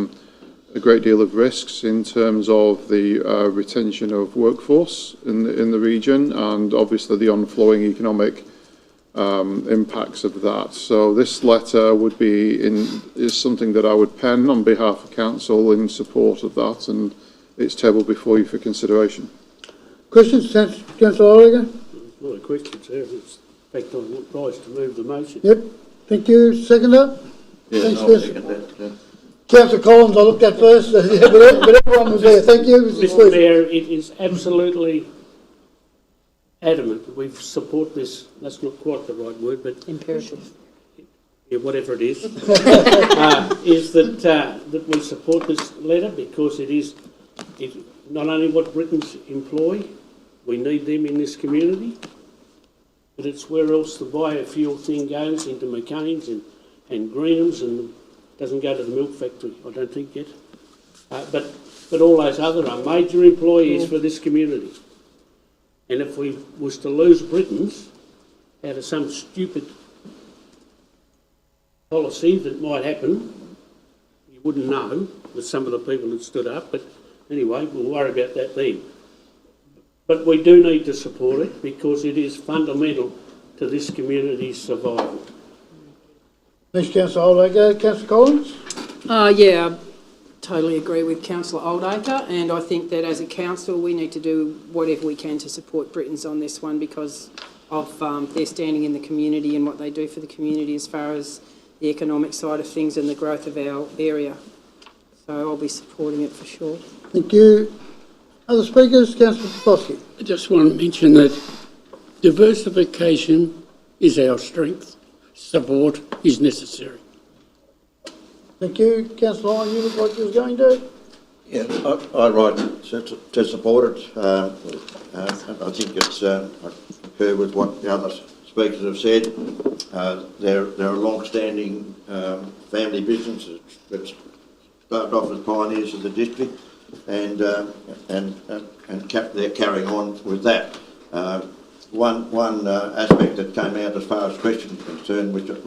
great deal of risks in terms of the retention of workforce in the region, and obviously the onflowing economic impacts of that. So this letter is something that I would pen on behalf of council in support of that, and it's tabled before you for consideration. Questions, Councillor Oliver? Not a question, sir. It's in fact I rise to move the motion. Yep. Thank you. Seconder? Yeah, Thanks, I'll second that. Councillor Collins, I looked at first, but everyone was there. Thank you. Mr. Mayor, it is absolutely adamant that we support this. That's not quite the right word, but Imperative. yeah, whatever it is, is that we support this letter because it is not only what Britons employ, we need them in this community, but it's where else the biofuel thing goes, into McCain's and Greenham's, and doesn't go to the milk factory, I don't think yet. But all those other are major employees for this community. And if we was to lose Britons out of some stupid policy that might happen, you wouldn't know with some of the people that stood up, but anyway, we'll worry about that then. But we do need to support it because it is fundamental to this community's survival. Thanks, Councillor Oldacre. Councillor Collins? Yeah, I totally agree with Councillor Oldacre, and I think that as a council we need to do whatever we can to support Britons on this one because of their standing in the community and what they do for the community as far as the economic side of things and the growth of our area. So I'll be supporting it for sure. Thank you. Other speakers? Councillor Popovsky. I just want to mention that diversification is our strength. Support is necessary. Thank you. Councillor Hine, you look like you was going to. Yeah, I write to support it. I think it's, I concur with what the other speakers have said. They're a long-standing family business that started off as pioneers of the district, and they're carrying on with that. One aspect that came out as far as questions are concerned, which I've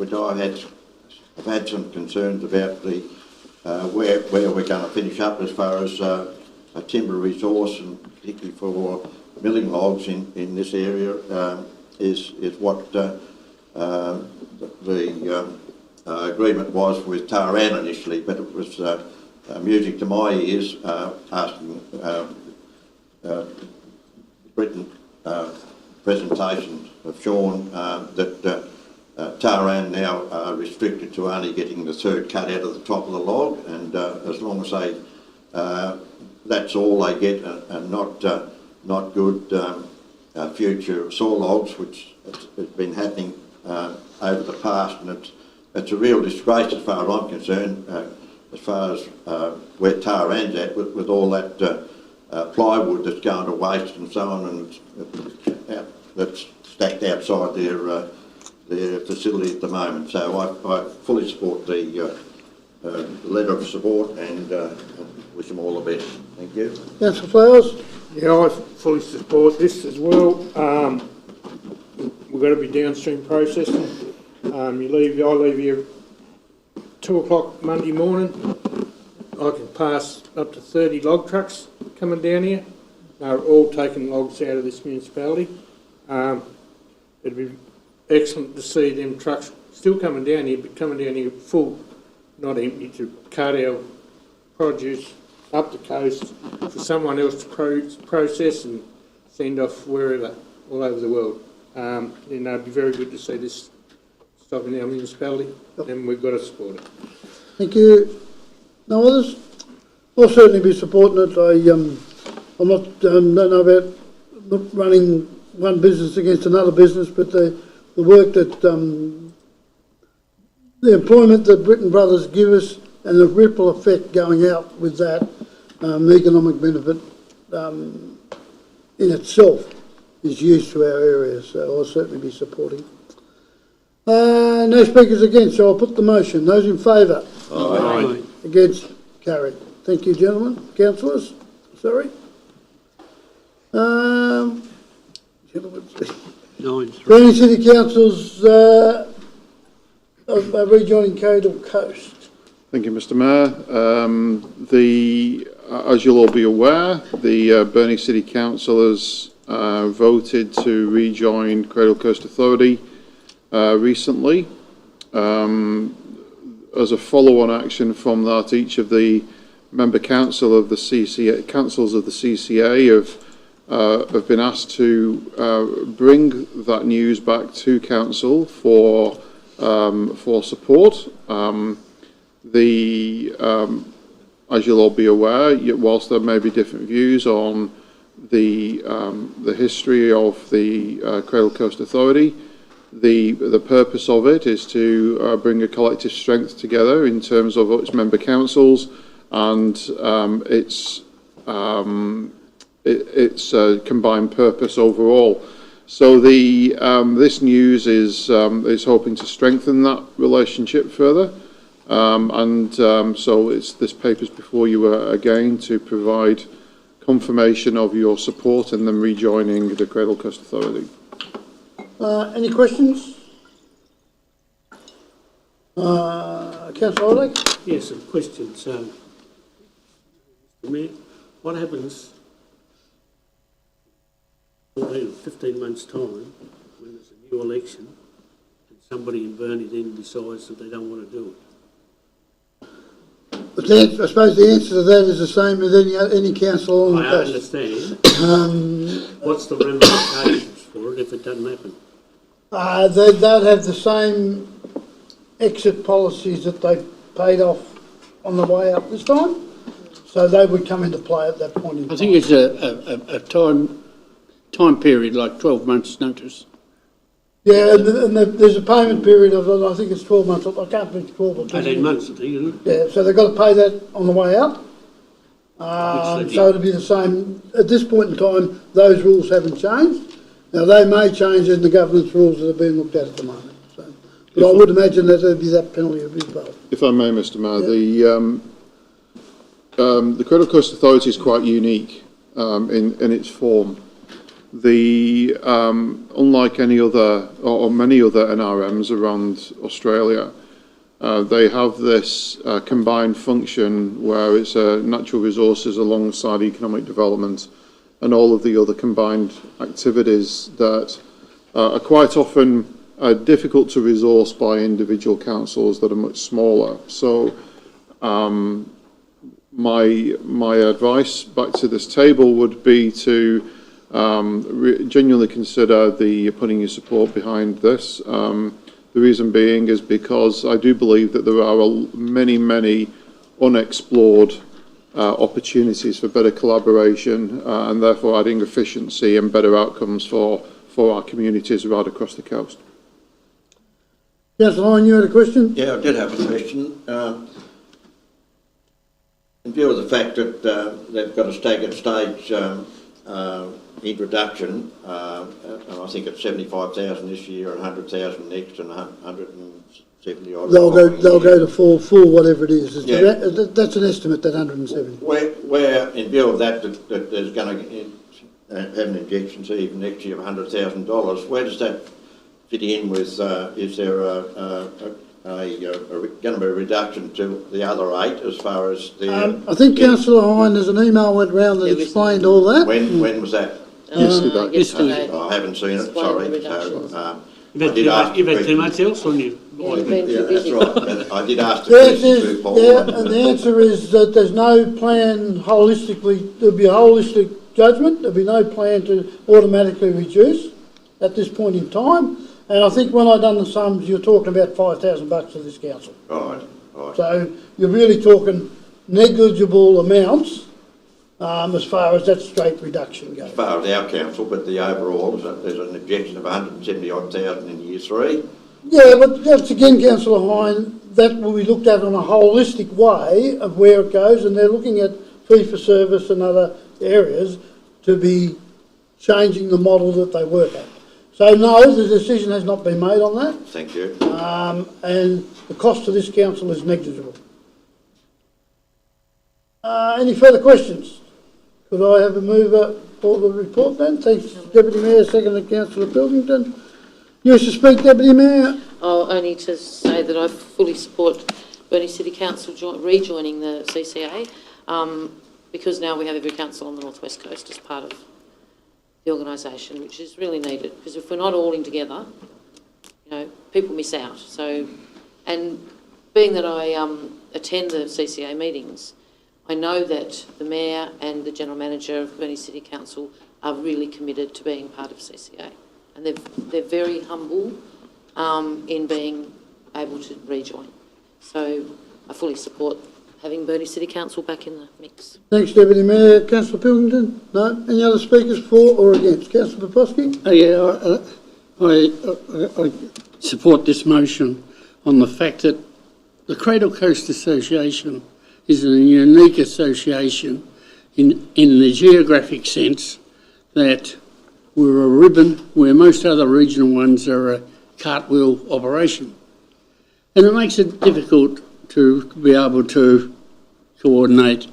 had some concerns about the where we're going to finish up as far as a timber resource, and particularly for milling logs in this area, is what the agreement was with Taran initially, but it was music to my ears, asking Britain presentations of Sean that Taran now are restricted to only getting the third cut out of the top of the log, and as long as they that's all they get, and not good future saw logs, which has been happening over the past, and it's a real disgrace as far as I'm concerned, as far as where Taran's at with all that plywood that's going to waste and so on, and that's stacked outside their facility at the moment. So I fully support the letter of support and wish them all the best. Thank you. Councillor Flowers? Yeah, I fully support this as well. We've got to be downstream processing. I leave here 2 o'clock Monday morning. I can pass up to 30 log trucks coming down here. They're all taking logs out of this municipality. It'd be excellent to see them trucks still coming down here, but coming down here full, not empty, to cart our produce up the coast for someone else to process and send off wherever, all over the world. It'd be very good to see this stop in our municipality, and we've got to support it. Thank you. No others? I'll certainly be supporting it. I'm not, don't know about not running one business against another business, but the work that, the employment that Britton Brothers give us and the ripple effect going out with that, the economic benefit in itself is used to our area, so I'll certainly be supporting. No speakers against, so I'll put the motion. Those in favour? Aye. Against? Carried. Thank you, gentlemen. Councillors? Sorry. Gentlemen. 9-3. Burnie City Council's rejoining Cadle Coast. Thank you, Mr. Mayor. As you'll all be aware, the Burnie City Council has voted to rejoin Cradle Coast Authority recently. As a follow-on action from that, each of the member councils of the CCA have been asked to bring that news back to council for support. As you'll all be aware, whilst there may be different views on the history of the Cradle Coast Authority, the purpose of it is to bring a collective strength together in terms of its member councils and its combined purpose overall. So this news is hoping to strengthen that relationship further, so this paper's before you again to provide confirmation of your support and them rejoining the Cradle Coast Authority. Any questions? Councillor Olek? Yes, some questions. Mr. Mayor, what happens 14 or 15 months' time when there's a new election and somebody in Burnie then decides that they don't want to do it? I suppose the answer to that is the same as any council on the I coast. understand. What's the ramifications for it if it doesn't happen? They'd have the same exit policies that they paid off on the way up this time, so they would come into play at that point in time. I think it's a time period, like 12 months' notice. Yeah, and there's a payment period of, I think it's 12 months, I can't think 12 or 20. 18 months, I think, isn't it? Yeah, so they've got to pay that on the way out. So it'll be the same. At this point in time, those rules haven't changed. Now, they may change in the governance rules that are being looked at the moment. So, but I would imagine that there'd be that penalty as well. If I may, Mr. Mayor, Yeah. the Cradle Coast Authority is quite unique in its form. Unlike any other or many other NRMs around Australia, they have this combined function where it's natural resources alongside economic development and all of the other combined activities that are quite often difficult to resource by individual councils that are much smaller. So my advice back to this table would be to genuinely consider putting your support behind this. The reason being is because I do believe that there are many unexplored opportunities for better collaboration and therefore adding efficiency and better outcomes for our communities right across the coast. Councillor Hine, you had a question? Yeah, I did have a question. in view of the fact that they've got a staggered stage introduction, and I think it's 75,000 this year and 100,000 next and 170 odd. They'll go to full whatever it is. Yeah. That's an estimate, that 170. Where in view of that there's going to have an injection to even next year of $100,000, where does that fit in with, is there going to be a reduction to the other 8 as far as the... I think Councillor Hine, there's an email went round that explained all that. When was that? Yesterday. I haven't seen it, sorry. So, You've had too much else on you. Yeah, you've been too that's busy. right. And I did ask the question to Paul. And the answer is that there's no plan holistically, there'll be a holistic judgment, there'll be no plan to automatically reduce at this point in time. And I think when I done the sums, you're talking about $5,000 to this council. Right. So you're really talking negligible amounts as far as that straight reduction goes. As far as our council, but the overall, there's an injection of 170 odd thousand in year 3. Yeah, but that's again, Councillor Hine, that will be looked at on a holistic way of where it goes, and they're looking at fee for service and other areas to be changing the model that they work at. So no, the decision has not been made on that. Thank you. And the cost to this council is negligible. Any further questions? Could I have a mover for the report then? Thanks, Deputy Mayor. Seconded, Councillor Pilkington. You wish to speak, Deputy Mayor? Oh, only to say that I fully support Burnie City Council rejoining the CCA, because now we have every council on the North West Coast as part of the organisation, which is really needed, because if we're not all in together, you know, people miss out. So, and being that I attend the CCA meetings, I know that the Mayor and the General Manager of Burnie City Council are really committed to being part of CCA, and they're very humble in being able to rejoin. So I fully support having Burnie City Council back in the mix. Thanks, Deputy Mayor. Councillor Pilkington? No? Any other speakers for or against? Councillor Popovsky? I support this motion on the fact that the Cradle Coast Association is a unique association in the geographic sense that we're a ribbon where most other regional ones are a cartwheel operation. And it makes it difficult to be able to coordinate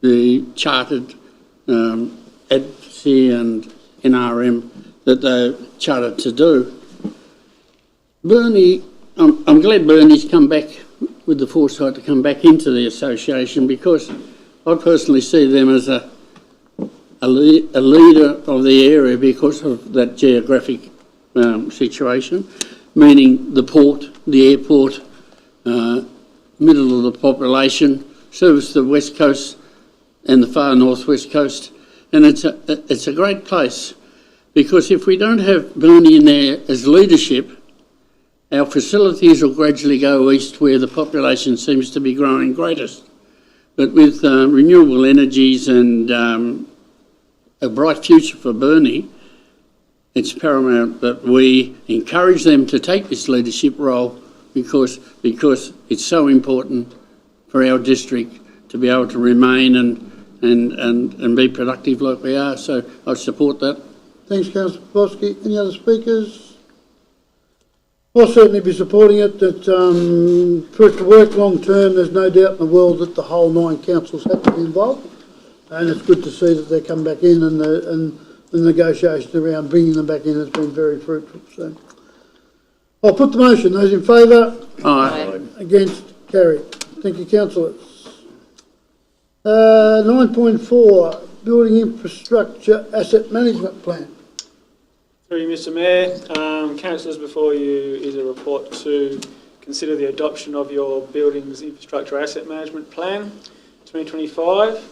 the chartered advocacy and NRM that they're chartered to do. Burnie, I'm glad Burnie's come back with the foresight to come back into the association, because I personally see them as a leader of the area because of that geographic situation, meaning the port, the airport, middle of the population, service the west coast and the far northwest coast, and it's a great place, because if we don't have Burnie in there as leadership, our facilities will gradually go east where the population seems to be growing greatest. But with renewable energies and a bright future for Burnie, it's paramount that we encourage them to take this leadership role, because it's so important for our district to be able to remain and be productive like we are. So I support that. Thanks, Councillor Popovsky. Any other speakers? I'll certainly be supporting it. That for it to work long term, there's no doubt in the world that the whole 9 councils have to be involved, and it's good to see that they come back in, and the negotiations around bringing them back in has been very fruitful. So I'll put the motion. Those in favour? Aye. Against? Carried. Thank you, councillors. 9.4, Building Infrastructure Asset Management Plan. Through you, Mr Mayor, councillors, before you is a report to consider the adoption of your Buildings Infrastructure Asset Management Plan 2025.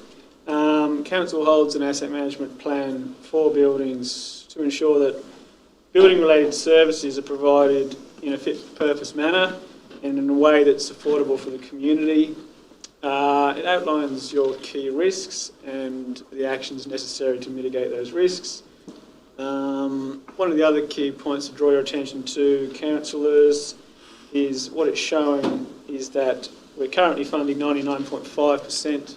Council holds an asset management plan for buildings to ensure that building related services are provided in a fit for purpose manner and in a way that's affordable for the community. It outlines your key risks and the actions necessary to mitigate those risks. One of the other key points to draw your attention to, councillors, is what it's showing is that we're currently funding 99.5%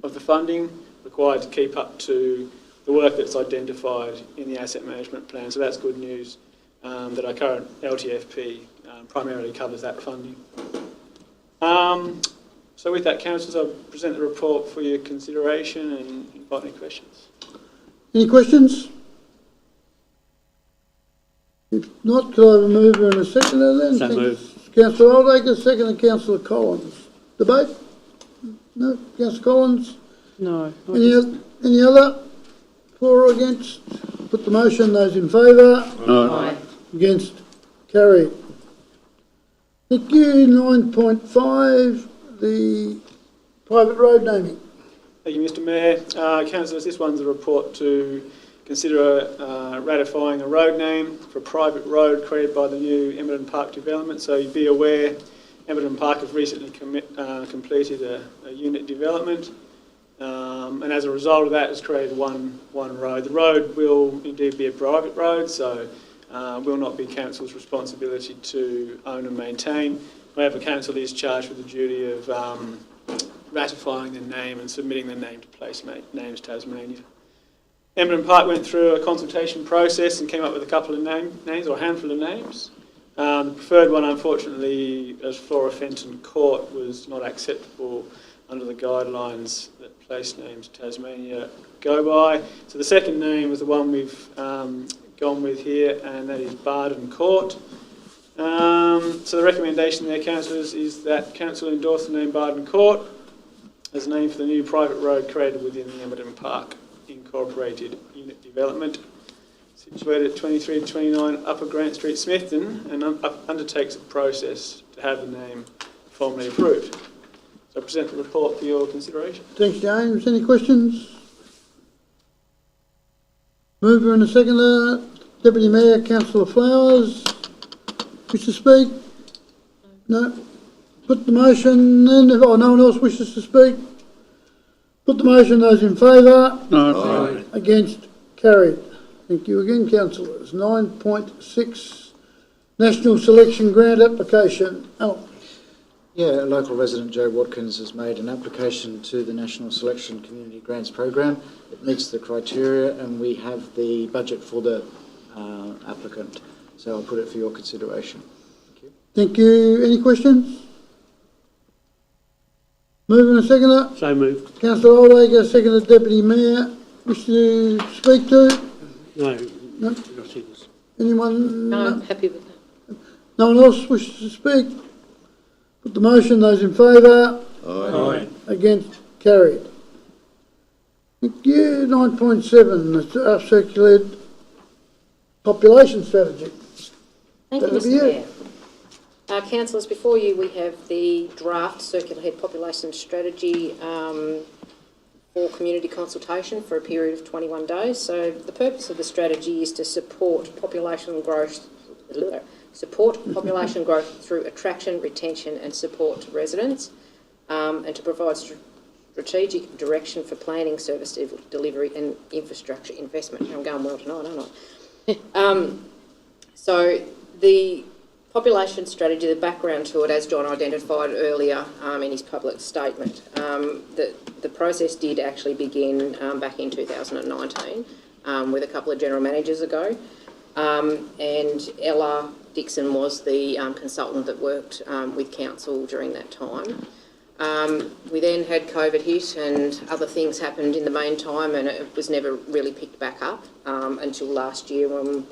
of the funding required to keep up to the work that's identified in the asset management plan. So that's good news that our current LTFP primarily covers that funding. So with that, councillors, I'll present the report for your consideration and invite any questions. Any questions? If not, could I have a mover and a seconder then? So moved. Councillor Oldacre, second, Councillor Collins. Debate? No? Councillor Collins? No. Any other? For or against? Put the motion. Those in favour? Aye. Against? Carried. Thank you. 9.5, the private road naming. Thank you, Mr Mayor. Councillors, this one's a report to consider ratifying a road name for a private road created by the new Emerton Park development. So you'd be aware, Emerton Park have recently completed a unit development, and as a result of that, has created one road. The road will indeed be a private road, so will not be council's responsibility to own and maintain. However, council is charged with the duty of ratifying the name and submitting the name to Place Names Tasmania. Emerton Park went through a consultation process and came up with a couple of names, or a handful of names. The preferred one, unfortunately, as Flora Fenton Court, was not acceptable under the guidelines that Place Names Tasmania go by. So the second name was the one we've gone with here, and that is Barden Court. So the recommendation there, councillors, is that council endorse the name Barden Court as a name for the new private road created within the Emerton Park Incorporated Unit Development, situated at 23 to 29 Upper Grant Street, Smithton, and undertakes a process to have the name formally approved. So I present the report for your consideration. Thanks, James. Any questions? Mover and a seconder. Deputy Mayor, Councillor Flowers. Wish to speak? No. Put the motion then. If no one else wishes to speak, put the motion. Those in favour? No. Against? Carried. Thank you again, councillors. 9.6, National Selection Grant Application. Alan. Yeah, local resident Joe Watkins has made an application to the National Selection Community Grants Program. It meets the criteria and we have the budget for the applicant. So I'll put it for your consideration. Thank you. Thank you. Any questions? Mover and a seconder. So moved. Councillor Oldacre, seconded. Deputy Mayor. Wish to speak to? No. No. Not in this. Anyone? No, I'm happy with that. No one else wishes to speak? Put the motion. Those in favour? Aye. Against? Carried. Thank you. 9.7, the up-circulated population strategy. Thank you, That'll be Mr it. Mayor. Councillors, before you we have the draft circular head population strategy for community consultation for a period of 21 days. So the purpose of the strategy is to support population growth through attraction, retention and support to residents, and to provide strategic direction for planning, service delivery and infrastructure investment. I'm going well tonight, aren't I? So the population strategy, the background to it, as John identified earlier in his public statement, the process did actually begin back in 2019 with a couple of general managers ago, and Ella Dixon was the consultant that worked with council during that time. We then had COVID hit and other things happened in the meantime, and it was never really picked back up until last year when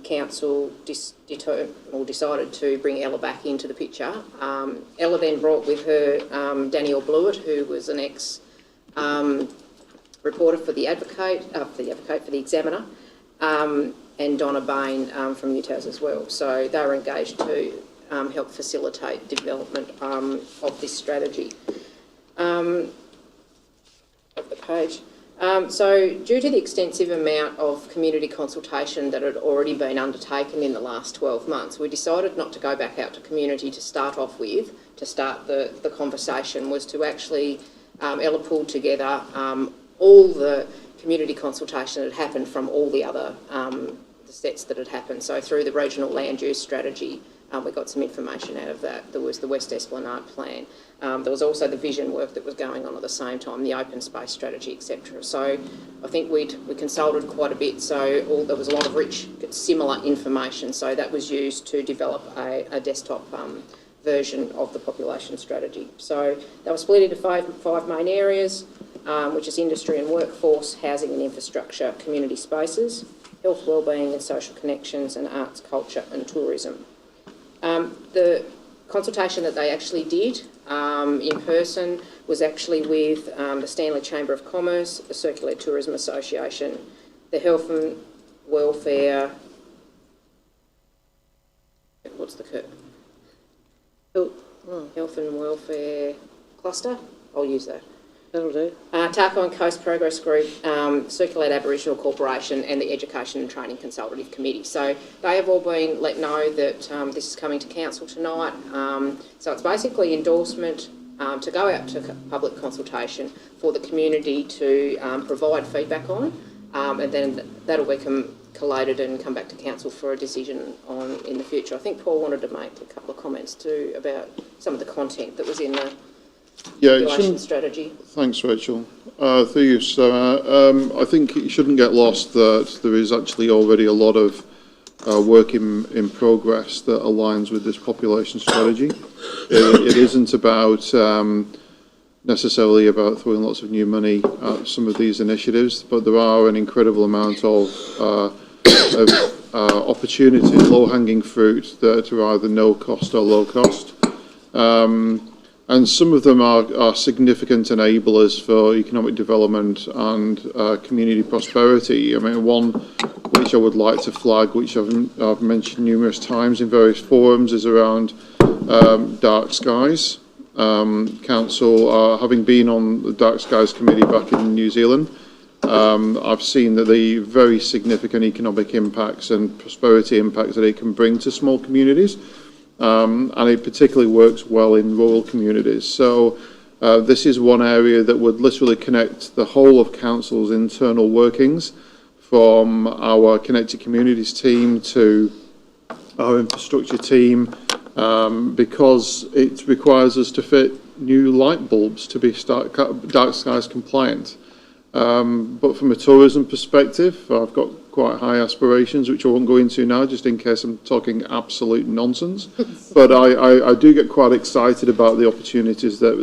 council decided to bring Ella back into the picture. Ella then brought with her Danielle Blewett, who was an ex reporter for the for the Examiner, and Donna Bain from UTAS as well. So they were engaged to help facilitate development of this strategy. Of the page. So due to the extensive amount of community consultation that had already been undertaken in the last 12 months, we decided not to go back out to community to start off with, to start the conversation, was to actually, Ella pulled together all the community consultation that had happened from all the other the sets that had happened. So through the regional land use strategy, We got some information out of that. There was the West Esplanade plan. There was also the vision work that was going on at the same time, the open space strategy, etc. So I think we consulted quite a bit. So there was a lot of rich, similar information. So that was used to develop a desktop version of the population strategy. So they were split into five main areas, which is industry and workforce, housing and infrastructure, community spaces, health, wellbeing and social connections, and arts, culture and tourism. The consultation that they actually did in person was actually with the Stanley Chamber of Commerce, the Circular Tourism Association, the Health and Welfare, Health and Welfare Cluster, I'll use that. That'll do. Tarko and Coast Progress Group, Circulate Aboriginal Corporation and the Education and Training Consultative Committee. So they have all been let know that this is coming to Council tonight. So it's basically endorsement to go out to public consultation for the community to provide feedback on, and then that'll become collated and come back to Council for a decision on in the future. I think Paul wanted to make a couple of comments too about some of the content that was in the population strategy. Thanks, Rachel. Through you, Sarah. I think it shouldn't get lost that there is actually already a lot of work in progress that aligns with this population strategy. It isn't about necessarily about throwing lots of new money at some of these initiatives, but there are an incredible amount of opportunity, low-hanging fruit that are either no cost or low cost. And some of them are significant enablers for economic development and community prosperity. I mean, one which I would like to flag, which I've mentioned numerous times in various forums, is around dark skies. Council, having been on the Dark Skies Committee back in New Zealand, I've seen that the very significant economic impacts and prosperity impacts that it can bring to small communities. And it particularly works well in rural communities. So this is one area that would literally connect the whole of Council's internal workings, from our Connected Communities team to our infrastructure team, because it requires us to fit new light bulbs to be Dark Skies compliant. But from a tourism perspective, I've got quite high aspirations, which I won't go into now, just in case I'm talking absolute nonsense. But I do get quite excited about the opportunities that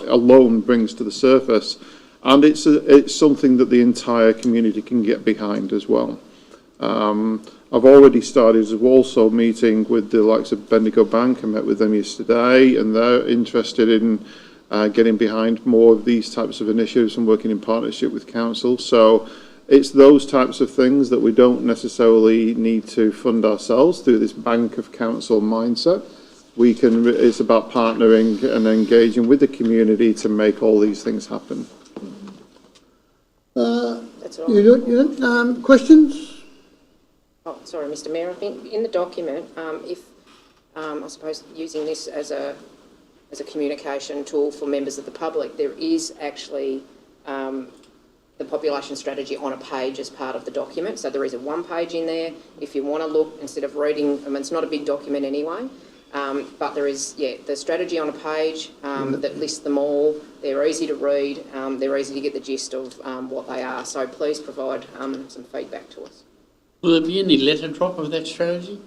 alone brings to the surface, and it's something that the entire community can get behind as well. I've already started also meeting with the likes of Bendigo Bank. I met with them yesterday, and they're interested in getting behind more of these types of initiatives and working in partnership with Council. So it's those types of things that we don't necessarily need to fund ourselves through this Bank of Council mindset. It's about partnering and engaging with the community to make all these things happen. That's all. Questions? Oh, sorry, Mr. Mayor. I think in the document, if I suppose using this as a communication tool for members of the public, there is actually the population strategy on a page as part of the document. So there is a one page in there. If you want to look, instead of reading, I mean, it's not a big document anyway, but there is, the strategy on a page that lists them all. They're easy to read. They're easy to get the gist of what they are. So please provide some feedback to us. Will there be any letter drop of that strategy?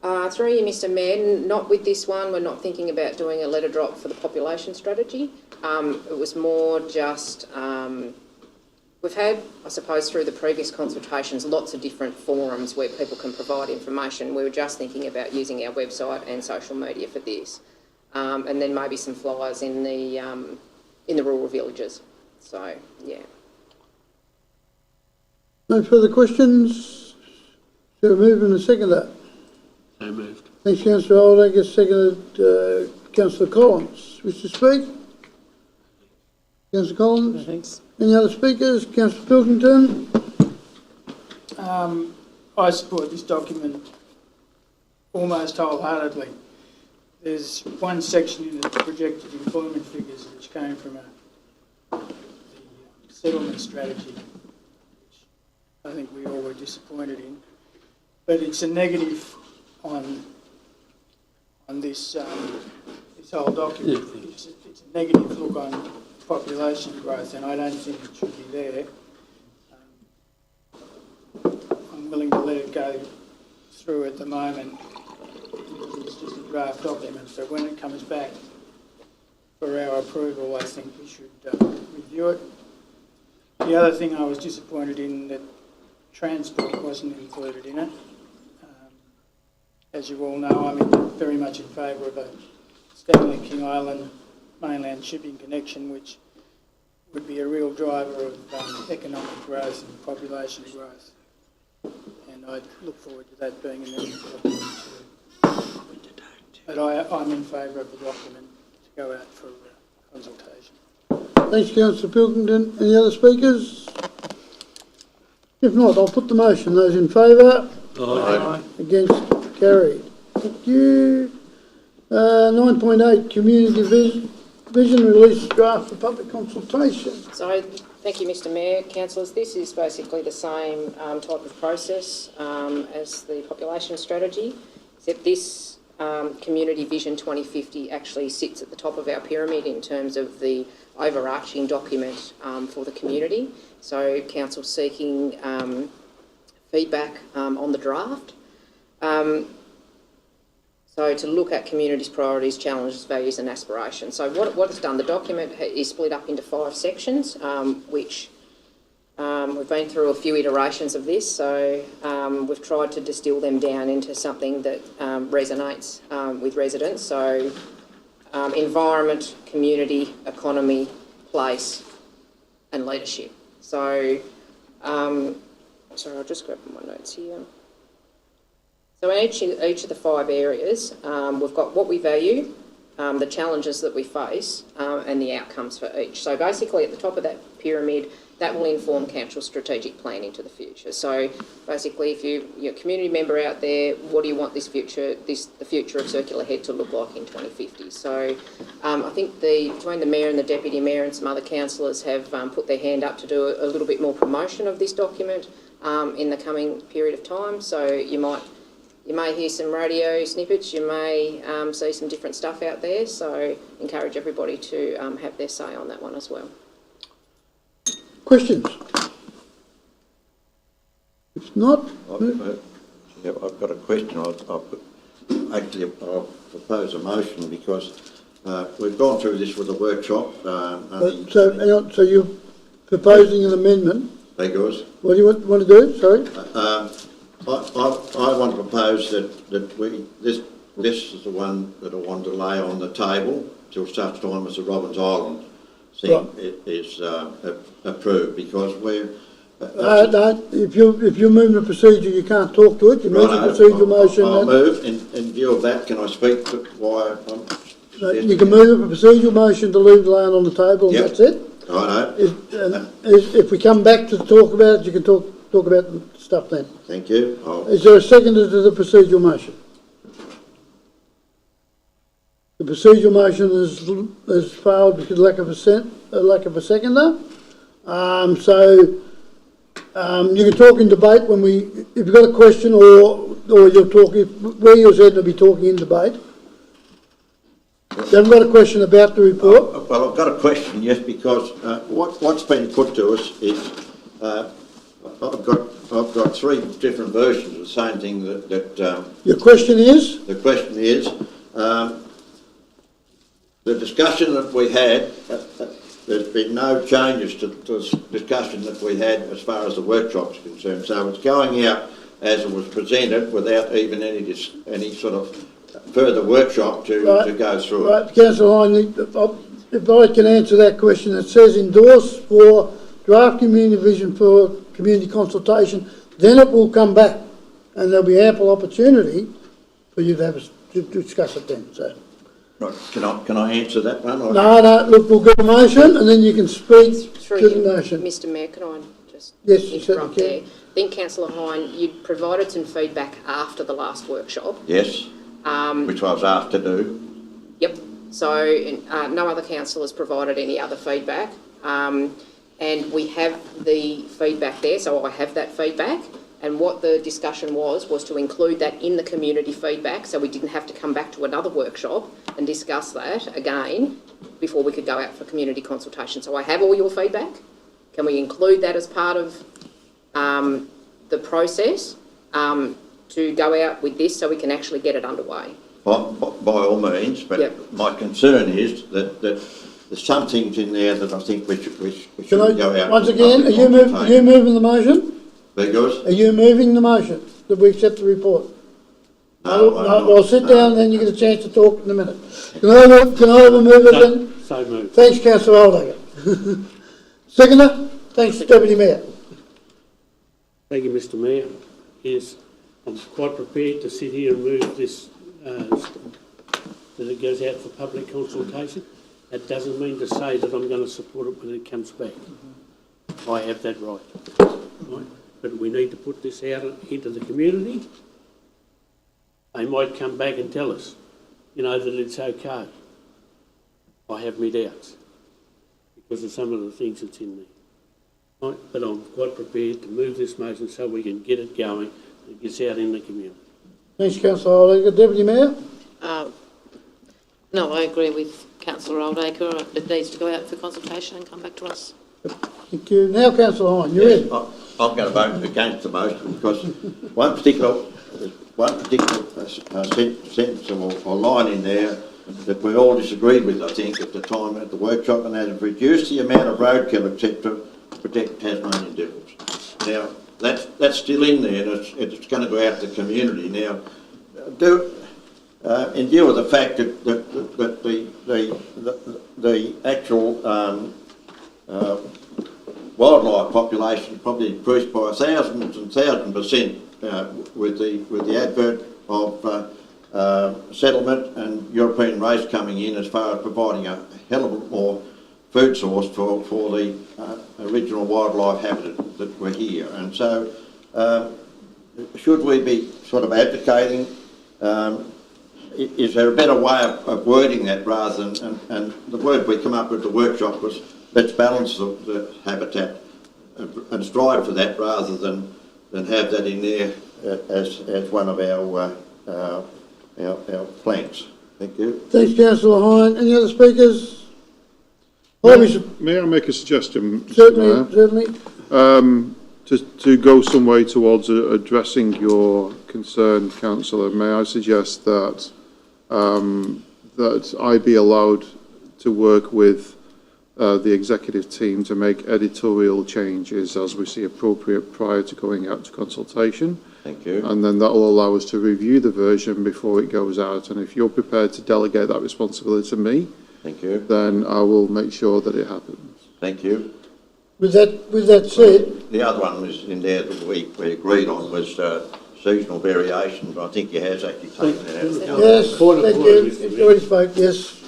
Through you, Mr. Mayor, not with this one. We're not thinking about doing a letter drop for the population strategy. It was more just, we've had, I suppose, through the previous consultations, lots of different forums where people can provide information. We were just thinking about using our website and social media for this, and then maybe some flyers in the rural villages. So, yeah. No further questions? Shall we move in a second that? So moved. Thanks, Councillor Aldag. Seconded, Councillor Collins. Wish to speak? Councillor Collins? No, thanks. Any other speakers? Councillor Pilkington? I support this document almost wholeheartedly. There's one section in the projected employment figures which came from the settlement strategy, which I think we all were disappointed in. But it's a negative on on this this whole document. It's a negative look on population growth, and I don't think it should be there. I'm willing to let it go through at the moment. It's just a draft document, but when it comes back for our approval, I think we should review it. The other thing I was disappointed in, that transport wasn't included in it. As you all know, I'm very much in favour of a Stanley King Island mainland shipping connection, which would be a real driver of economic growth and population growth. And I look forward to that being in the document too. But I'm in favour of the document to go out for consultation. Thanks, Councillor Pilkington. Any other speakers? If not, I'll put the motion. Those in favour? Aye. Against? Carried. Thank you. 9.8, Community Vision Release Draft for Public Consultation. So, thank you, Mr Mayor. Councillors, this is basically the same type of process as the population strategy, except this Community Vision 2050 actually sits at the top of our pyramid in terms of the overarching document for the community. So, Council seeking feedback on the draft. So to look at communities' priorities, challenges, values and aspirations. So what it's done, the document is split up into 5 sections, which we've been through a few iterations of this. So we've tried to distill them down into something that resonates with residents. So environment, community, economy, place and leadership. So, sorry, I'll just grab my notes here. So in each of the 5 areas, we've got what we value, the challenges that we face, and the outcomes for each. So basically at the top of that pyramid, that will inform council strategic plan into the future. So basically if you're a community member out there, what do you want the future of Circular Head to look like in 2050? So I think between the Mayor and the Deputy Mayor and some other councillors have put their hand up to do a little bit more promotion of this document in the coming period of time. So you may hear some radio snippets, you may see some different stuff out there, so encourage everybody to have their say on that one as well. Questions? If not... I've got a question. I'll propose a motion because we've gone through this with a workshop. So you're proposing an amendment? Because What do you want to do? Sorry? I want to propose that this is the one that I want to lay on the table till such time as the Robbins Island thing is approved, because we're... No, if you're moving a procedure, you can't talk to it. You move a procedural motion. I'll move. In view of that, can I speak to why I'm... You can move a procedural motion to leave the line on the table, and that's it. Righto. If we come back to talk about it, you can talk about the stuff then. Thank you. Is there a seconder to the procedural motion? The procedural motion has failed because of lack of a seconder. You can talk in debate if you've got a question or you're talking, where you're said to be talking in debate. You haven't got a question about the report? Well, I've got a question, yes, because what's been put to us is I've got 3 different versions of the same thing that your question is? The question is, the discussion that we had, there's been no changes to the discussion that we had as far as the workshop's concerned. So it's going out as it was presented without even any sort of further workshop to go through. Right, Councillor Hine, if I can answer that question, it says endorse for draft community vision for community consultation, then it will come back and there'll be ample opportunity for you to discuss it then. So. Right. Can I answer that one? Or? No, look, we'll get a motion and then you can speak to the motion. Mr Mayor, can I just interrupt there? I think Councillor Hine, you provided some feedback after the last workshop. Yes, which I was asked to do. Yep, so no other councillors provided any other feedback. And we have the feedback there, so I have that feedback. And what the discussion was to include that in the community feedback, so we didn't have to come back to another workshop and discuss that again before we could go out for community consultation. So I have all your feedback. Can we include that as part of the process to go out with this so we can actually get it underway? By all means, but my concern is that there's some things in there that I think we should go out. Once again, are you moving the motion? Because? Are you moving the motion that we accept the report? No, I'll sit down and then you get a chance to talk in a minute. Can I have a mover then? So moved. Thanks, Councillor Oldacre. Seconder? Thanks, Deputy Mayor. Thank you, Mr Mayor. Yes, I'm quite prepared to sit here and move this, that it goes out for public consultation. That doesn't mean to say that I'm going to support it when it comes back. I have that right. Right? But we need to put this out into the community. They might come back and tell us, you know, that it's okay. I have my doubts because of some of the things that's in there. Right? But I'm quite prepared to move this motion so we can get it going and it gets out in the community. Thanks, Councillor Oldacre. Deputy Mayor? No, I agree with Councillor Oldacre. It needs to go out for consultation and come back to us. Thank you. Now, Councillor Hine, you're in. I'm going to vote against the motion because one particular sentence or line in there that we all disagreed with, I think, at the time at the workshop, and that has reduced the amount of roadkill, etc., to protect Tasmanian devils. Now, that's still in there, and it's going to go out to the community. Now, in view of the fact that the actual wildlife population probably increased by 1,000% with the advent of settlement and European race coming in as far as providing a hell of a lot more food source for the original wildlife habitat that were here. And so should we be sort of advocating, is there a better way of wording that rather than, and the word we come up with at the workshop was, let's balance the habitat and strive for that rather than have that in there as one of our planks. Thank you. Thanks, Councillor Hine. Any other speakers? May I make a suggestion, Mr. Certainly, Mayor? certainly. To go some way towards addressing your concern, Councillor, may I suggest that that I be allowed to work with the executive team to make editorial changes as we see appropriate prior to going out to consultation. Thank you. And then that will allow us to review the version before it goes out. And if you're prepared to delegate that responsibility to me, thank you, then I will make sure that it happens. Thank you. With that said, the other one was in there that we agreed on was seasonal variation, but I think he has actually taken that out. Yes, thank you. He's already spoke, yes.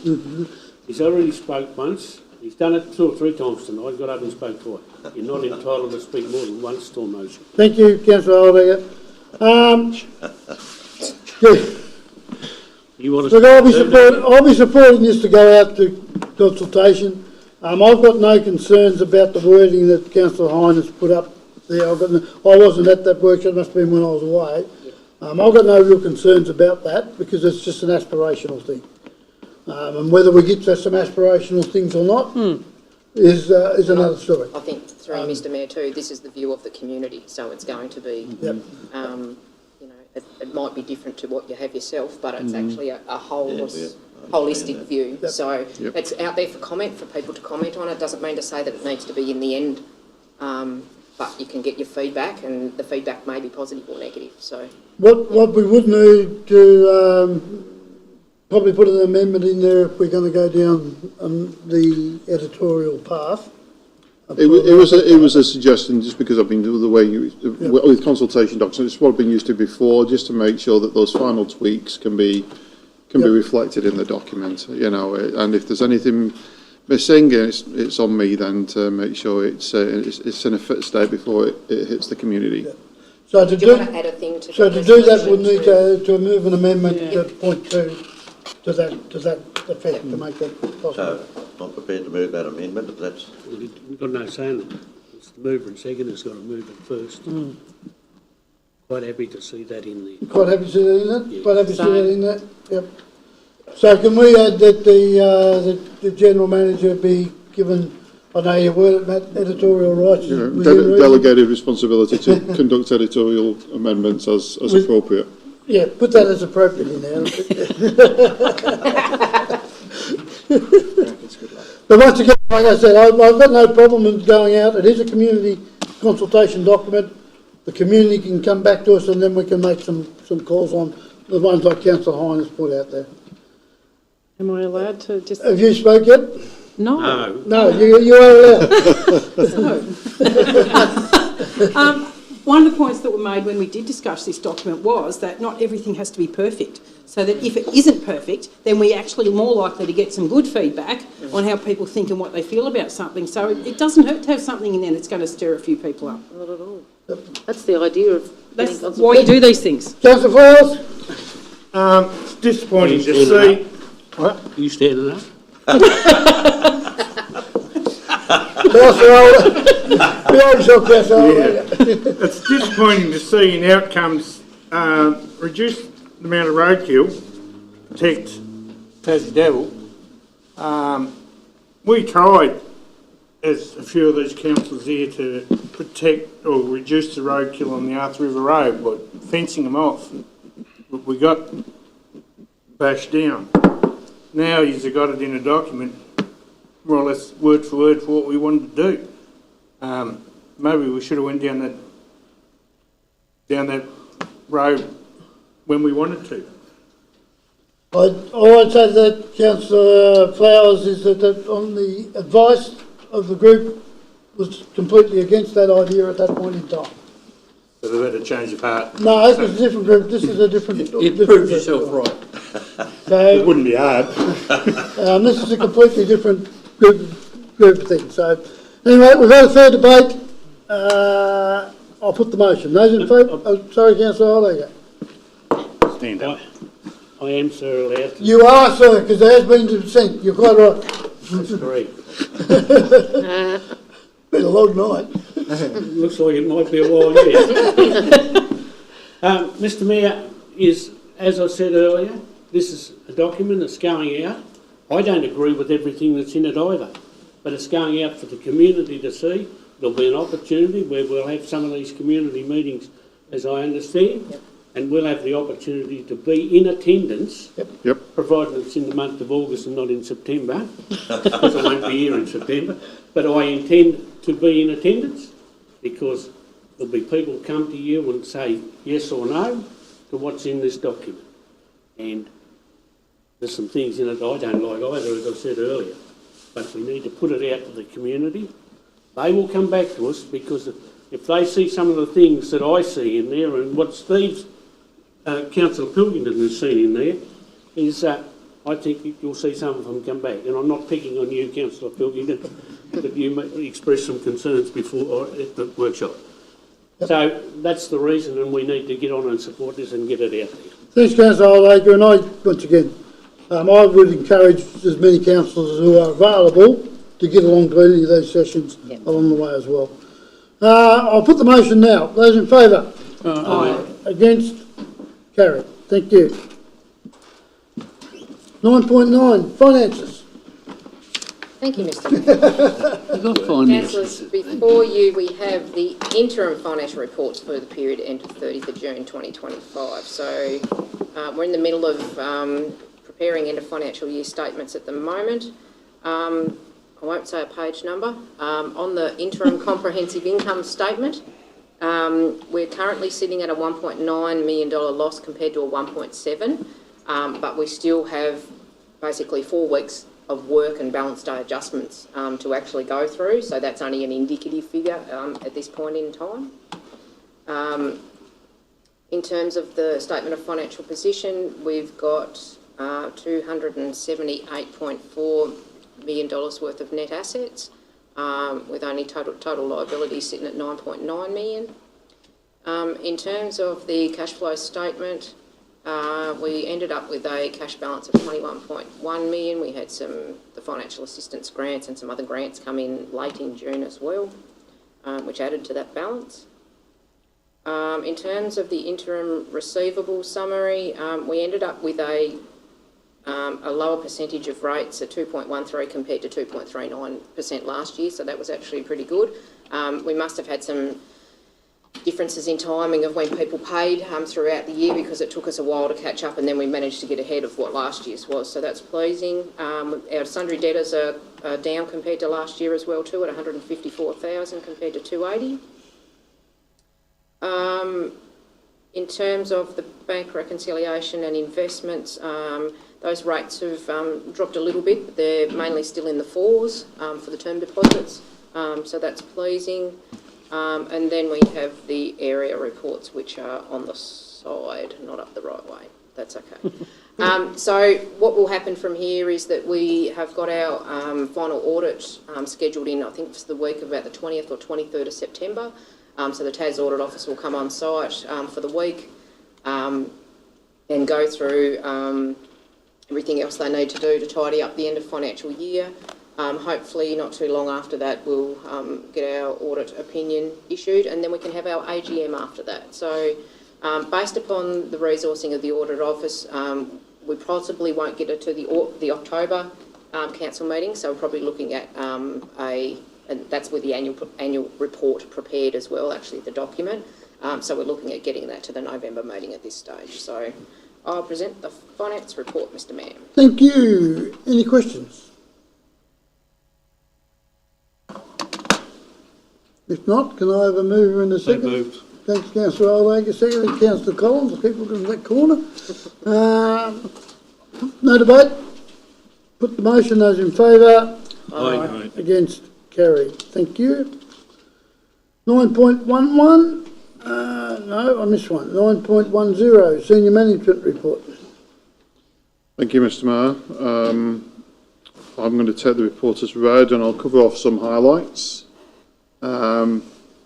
He's already spoke once. He's done it 2 or 3 times tonight. Got up and spoke twice. You're not entitled to speak more than once to a motion. Thank you, Councillor Oldacre. You want to? Look, I'll be supporting this to go out to consultation. I've got no concerns about the wording that Councillor Hine has put up there. I wasn't at that workshop, it must have been when I was away. I've got no real concerns about that because it's just an aspirational thing. And whether we get to some aspirational things or not is another story. I think, through Mr Mayor too, this is the view of the community, so it's going to be, you know, it might be different to what you have yourself, but it's actually a holistic view. Yep. So it's out there for comment, for people to comment on. It doesn't mean to say that it needs to be in the end, but you can get your feedback, and the feedback may be positive or negative. So what we would need to probably put an amendment in there if we're going to go down the editorial path. It was a suggestion, just because I've been doing the way with consultation documents. It's what I've been used to before, just to make sure that those final tweaks can be reflected in the document. You know, and if there's anything missing, it's on me then to make sure it's in a fit state before it hits the community. Yeah. So to do that, we'll need to move an amendment to point 2 to that effect to make that possible. So I'm prepared to move that amendment, if that's... We've got no say in it. It's the mover and second has got to move it first. Quite happy to see that in there. Quite happy to see that in that? Yeah. Quite happy to see that in that? Yep. So can we add that the general manager be given, I know you word it, Matt, editorial rights? within reason? Delegated responsibility to conduct editorial amendments as appropriate. Yeah, put that as appropriate in there. But once again, like I said, I've got no problem in going out. It is a community consultation document. The community can come back to us and then we can make some calls on the ones like Councillor Hine has put out there. Am I allowed to just... Have you spoke yet? No. No, you are allowed. One of the points that were made when we did discuss this document was that not everything has to be perfect. So that if it isn't perfect, then we're actually more likely to get some good feedback on how people think and what they feel about something. So it doesn't hurt to have something in there that's going to stir a few people up. Not at all. That's the idea of... That's why you do these things. Councillor Flowers? It's disappointing to see... What? You standing up? It's disappointing to see in outcomes reduce the amount of roadkill, protect Tassie Devil. We tried, as a few of these councillors here, to protect or reduce the roadkill on the Arthur River Road by fencing them off. But we got bashed down. Now you've got it in a document, more or less word for word for what we wanted to do. Maybe we should have went down that road when we wanted to. All I'd say to that, Councillor Flowers, is that on the advice of the group was completely against that idea at that point in time. So they've had to change of heart. No, this is a different group. This is a different... It proves yourself right. So, It wouldn't be hard. this is a completely different group of things. So, anyway, we've had a fair debate. I'll put the motion. Those in favour? Oh, sorry, Councillor, there you go. Stand up. I am, sir, allowed to... You are, sir, because there has been dissent. You're quite right. That's correct. Been a long night. Looks like it might be a while yet. Mr Mayor, as I said earlier, this is a document that's going out. I don't agree with everything that's in it either, but it's going out for the community to see. There'll be an opportunity where we'll have some of these community meetings, as I understand, and we'll have the opportunity to be in attendance, provided it's in the month of August and not in September, because I won't be here in September, but I intend to be in attendance because there'll be people come to you and say yes or no to what's in this document. And there's some things in it I don't like either, as I said earlier, but we need to put it out to the community. They will come back to us because if they see some of the things that I see in there and what Steve's, Councillor Pilkington has seen in there, is I think you'll see some of them come back. And I'm not picking on you, Councillor Pilkington, but you expressed some concerns before at the workshop. So that's the reason, and we need to get on and support this and get it out there. Thanks, Councillor Oldacre, and once again, I would encourage as many councillors who are available to get along to any of those sessions along the way as well. I'll put the motion now. Those in favour? Aye. Against? Carried. Thank you. 9.9, finances. Thank you, Mr Councillors, before you we have the interim financial reports for the period end of 30th of June 2025. So we're in the middle of preparing end of financial year statements at the moment. I won't say a page number. On the interim comprehensive income statement, we're currently sitting at a $1.9 million loss compared to a 1.7, but we still have basically 4 weeks of work and balance day adjustments to actually go through, so that's only an indicative figure at this point in time. In terms of the statement of financial position, we've got $278.4 million worth of net assets, with only total liabilities sitting at $9.9 million. In terms of the cash flow statement, we ended up with a cash balance of $21.1 million. We had the financial assistance grants and some other grants come in late in June as well, which added to that balance. In terms of the interim receivable summary, we ended up with a lower percentage of rates at 2.13 compared to 2.39% last year, so that was actually pretty good. We must have had some differences in timing of when people paid throughout the year, because it took us a while to catch up, and then we managed to get ahead of what last year's was, so that's pleasing. Our sundry debtors are down compared to last year as well too, at 154,000 compared to 280. In terms of the bank reconciliation and investments, those rates have dropped a little bit, but they're mainly still in the 4s for the term deposits, so that's pleasing. And then we have the area reports, which are on the side, not up the right way. That's okay. So what will happen from here is that we have got our final audit scheduled in, I think it's the week of about the 20th or 23rd of September. So the TAS Audit Office will come on site for the week and go through everything else they need to do to tidy up the end of financial year. Hopefully not too long after that we'll get our audit opinion issued, and then we can have our AGM after that. So based upon the resourcing of the Audit Office, we possibly won't get it to the October council meeting, so we're probably looking at and that's with the annual report prepared as well, actually, the document. So we're looking at getting that to the November meeting at this stage. So I'll present the finance report, Mr. Mayor. Thank you. Any questions? If not, can I have a mover and a second? So moved. Thanks, Councillor Oldacre. Secondly, Councillor Collins. The people in that corner. No debate. Put the motion. Those in favour? Aye. Against? Carried. Thank you. 9.11. No, I missed one. 9.10. Senior Management Report. Thank you, Mr. Mayor. I'm going to take the report as read, and I'll cover off some highlights.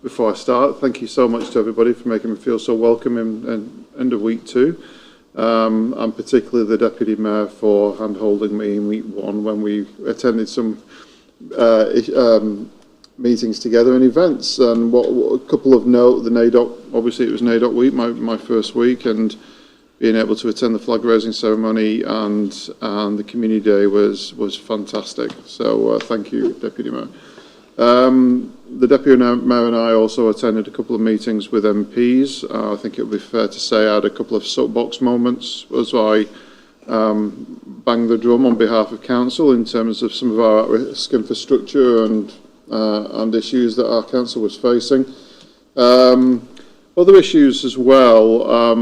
Before I start, thank you so much to everybody for making me feel so welcome in end of week 2, and particularly the Deputy Mayor for hand-holding me in week 1 when we attended some meetings together and events. And a couple of note, the NAIDOC, obviously it was NAIDOC week, my first week, and being able to attend the flag raising ceremony and the community day was fantastic. So thank you, Deputy Mayor. The Deputy Mayor and I also attended a couple of meetings with MPs. I think it would be fair to say I had a couple of soapbox moments as I banged the drum on behalf of Council in terms of some of our at-risk infrastructure and issues that our Council was facing. Other issues as well,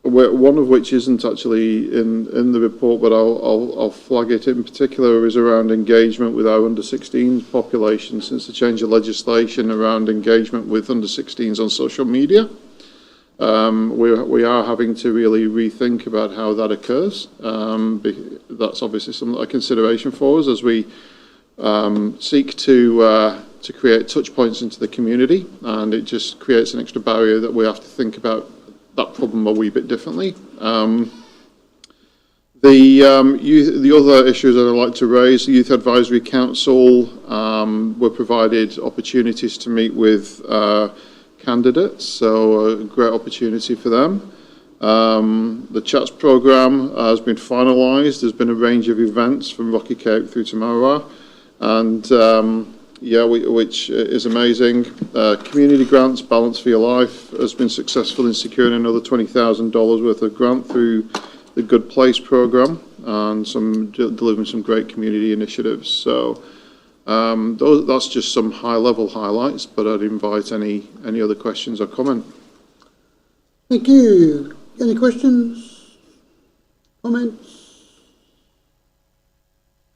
one of which isn't actually in the report, but I'll flag it in particular, is around engagement with our under-16s population since the change of legislation around engagement with under-16s on social media. We are having to really rethink about how that occurs. That's obviously a consideration for us as we seek to create touch points into the community, and it just creates an extra barrier that we have to think about that problem a wee bit differently. The other issues that I'd like to raise, the Youth Advisory Council were provided opportunities to meet with candidates, so a great opportunity for them. The Chats programme has been finalised. There's been a range of events from Rocky Cape through to Marwa, and which is amazing. Community grants, Balance for Your Life, has been successful in securing another $20,000 worth of grant through the Good Place programme, and delivering some great community initiatives. So that's just some high-level highlights, but I'd invite any other questions or comment. Thank you. Any questions? Comments?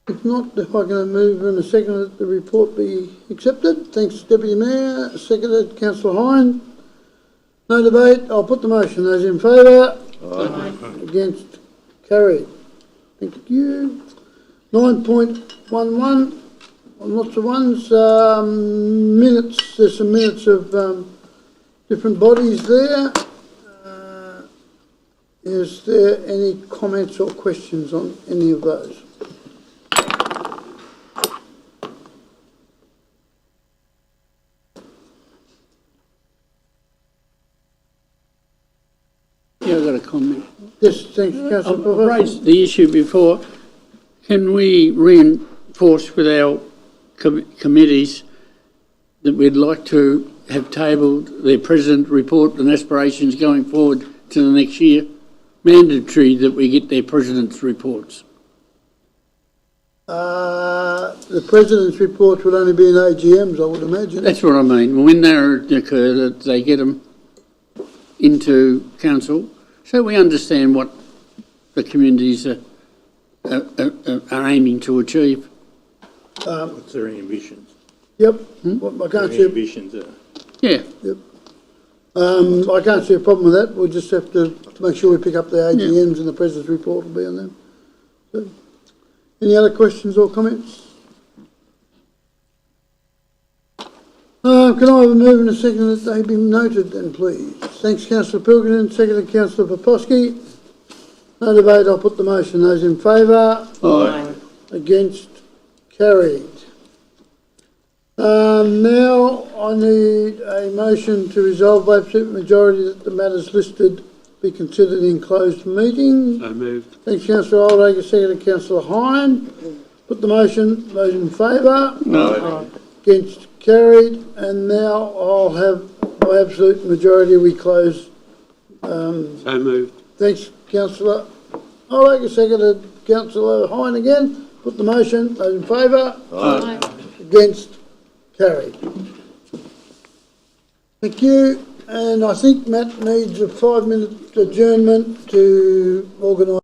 If not, if I can move in a second that the report be accepted. Thanks, Deputy Mayor. Seconded, Councillor Hine. No debate. I'll put the motion. Those in favour? Aye. Against? Carried. Thank you. 9.11. Lots of ones. Minutes. There's some minutes of different bodies there. Is there any comments or questions on any of those? Yes, thanks, councillor I've Puffer. raised the issue before. Can we reinforce with our committees that we'd like to have tabled their president report and aspirations going forward to the next year? Mandatory that we get their president's reports. The president's report will only be in AGMs, I would imagine. That's what I mean. When they occur, that they get them into council, so we understand what the communities are aiming to achieve. What's their ambitions? Yep, I can't Their see, ambitions are. Yeah. I can't see a problem with that. We'll just have to make sure we pick up the AGMs and the president's report will be on them. So, any other questions or comments? Can I have a move and a second that they be noted then, please? Thanks, councillor Pilkington, seconded councillor Poposky. No debate, I'll put the motion. Those in favour? Aye. Against? Carried. Now I need a motion to resolve by absolute majority that the matters listed be considered in closed meeting. So moved. Thanks, councillor Oldacre, seconded councillor Hine. Put the motion. Those in favour? No. Against? Carried. And now I'll have by absolute majority we close. So moved. Thanks, councillor Oldacre, seconded councillor Hine again. Put the motion. Those in favour? Aye. Against? Carried. Thank you. And I think Matt needs a 5-minute adjournment to organise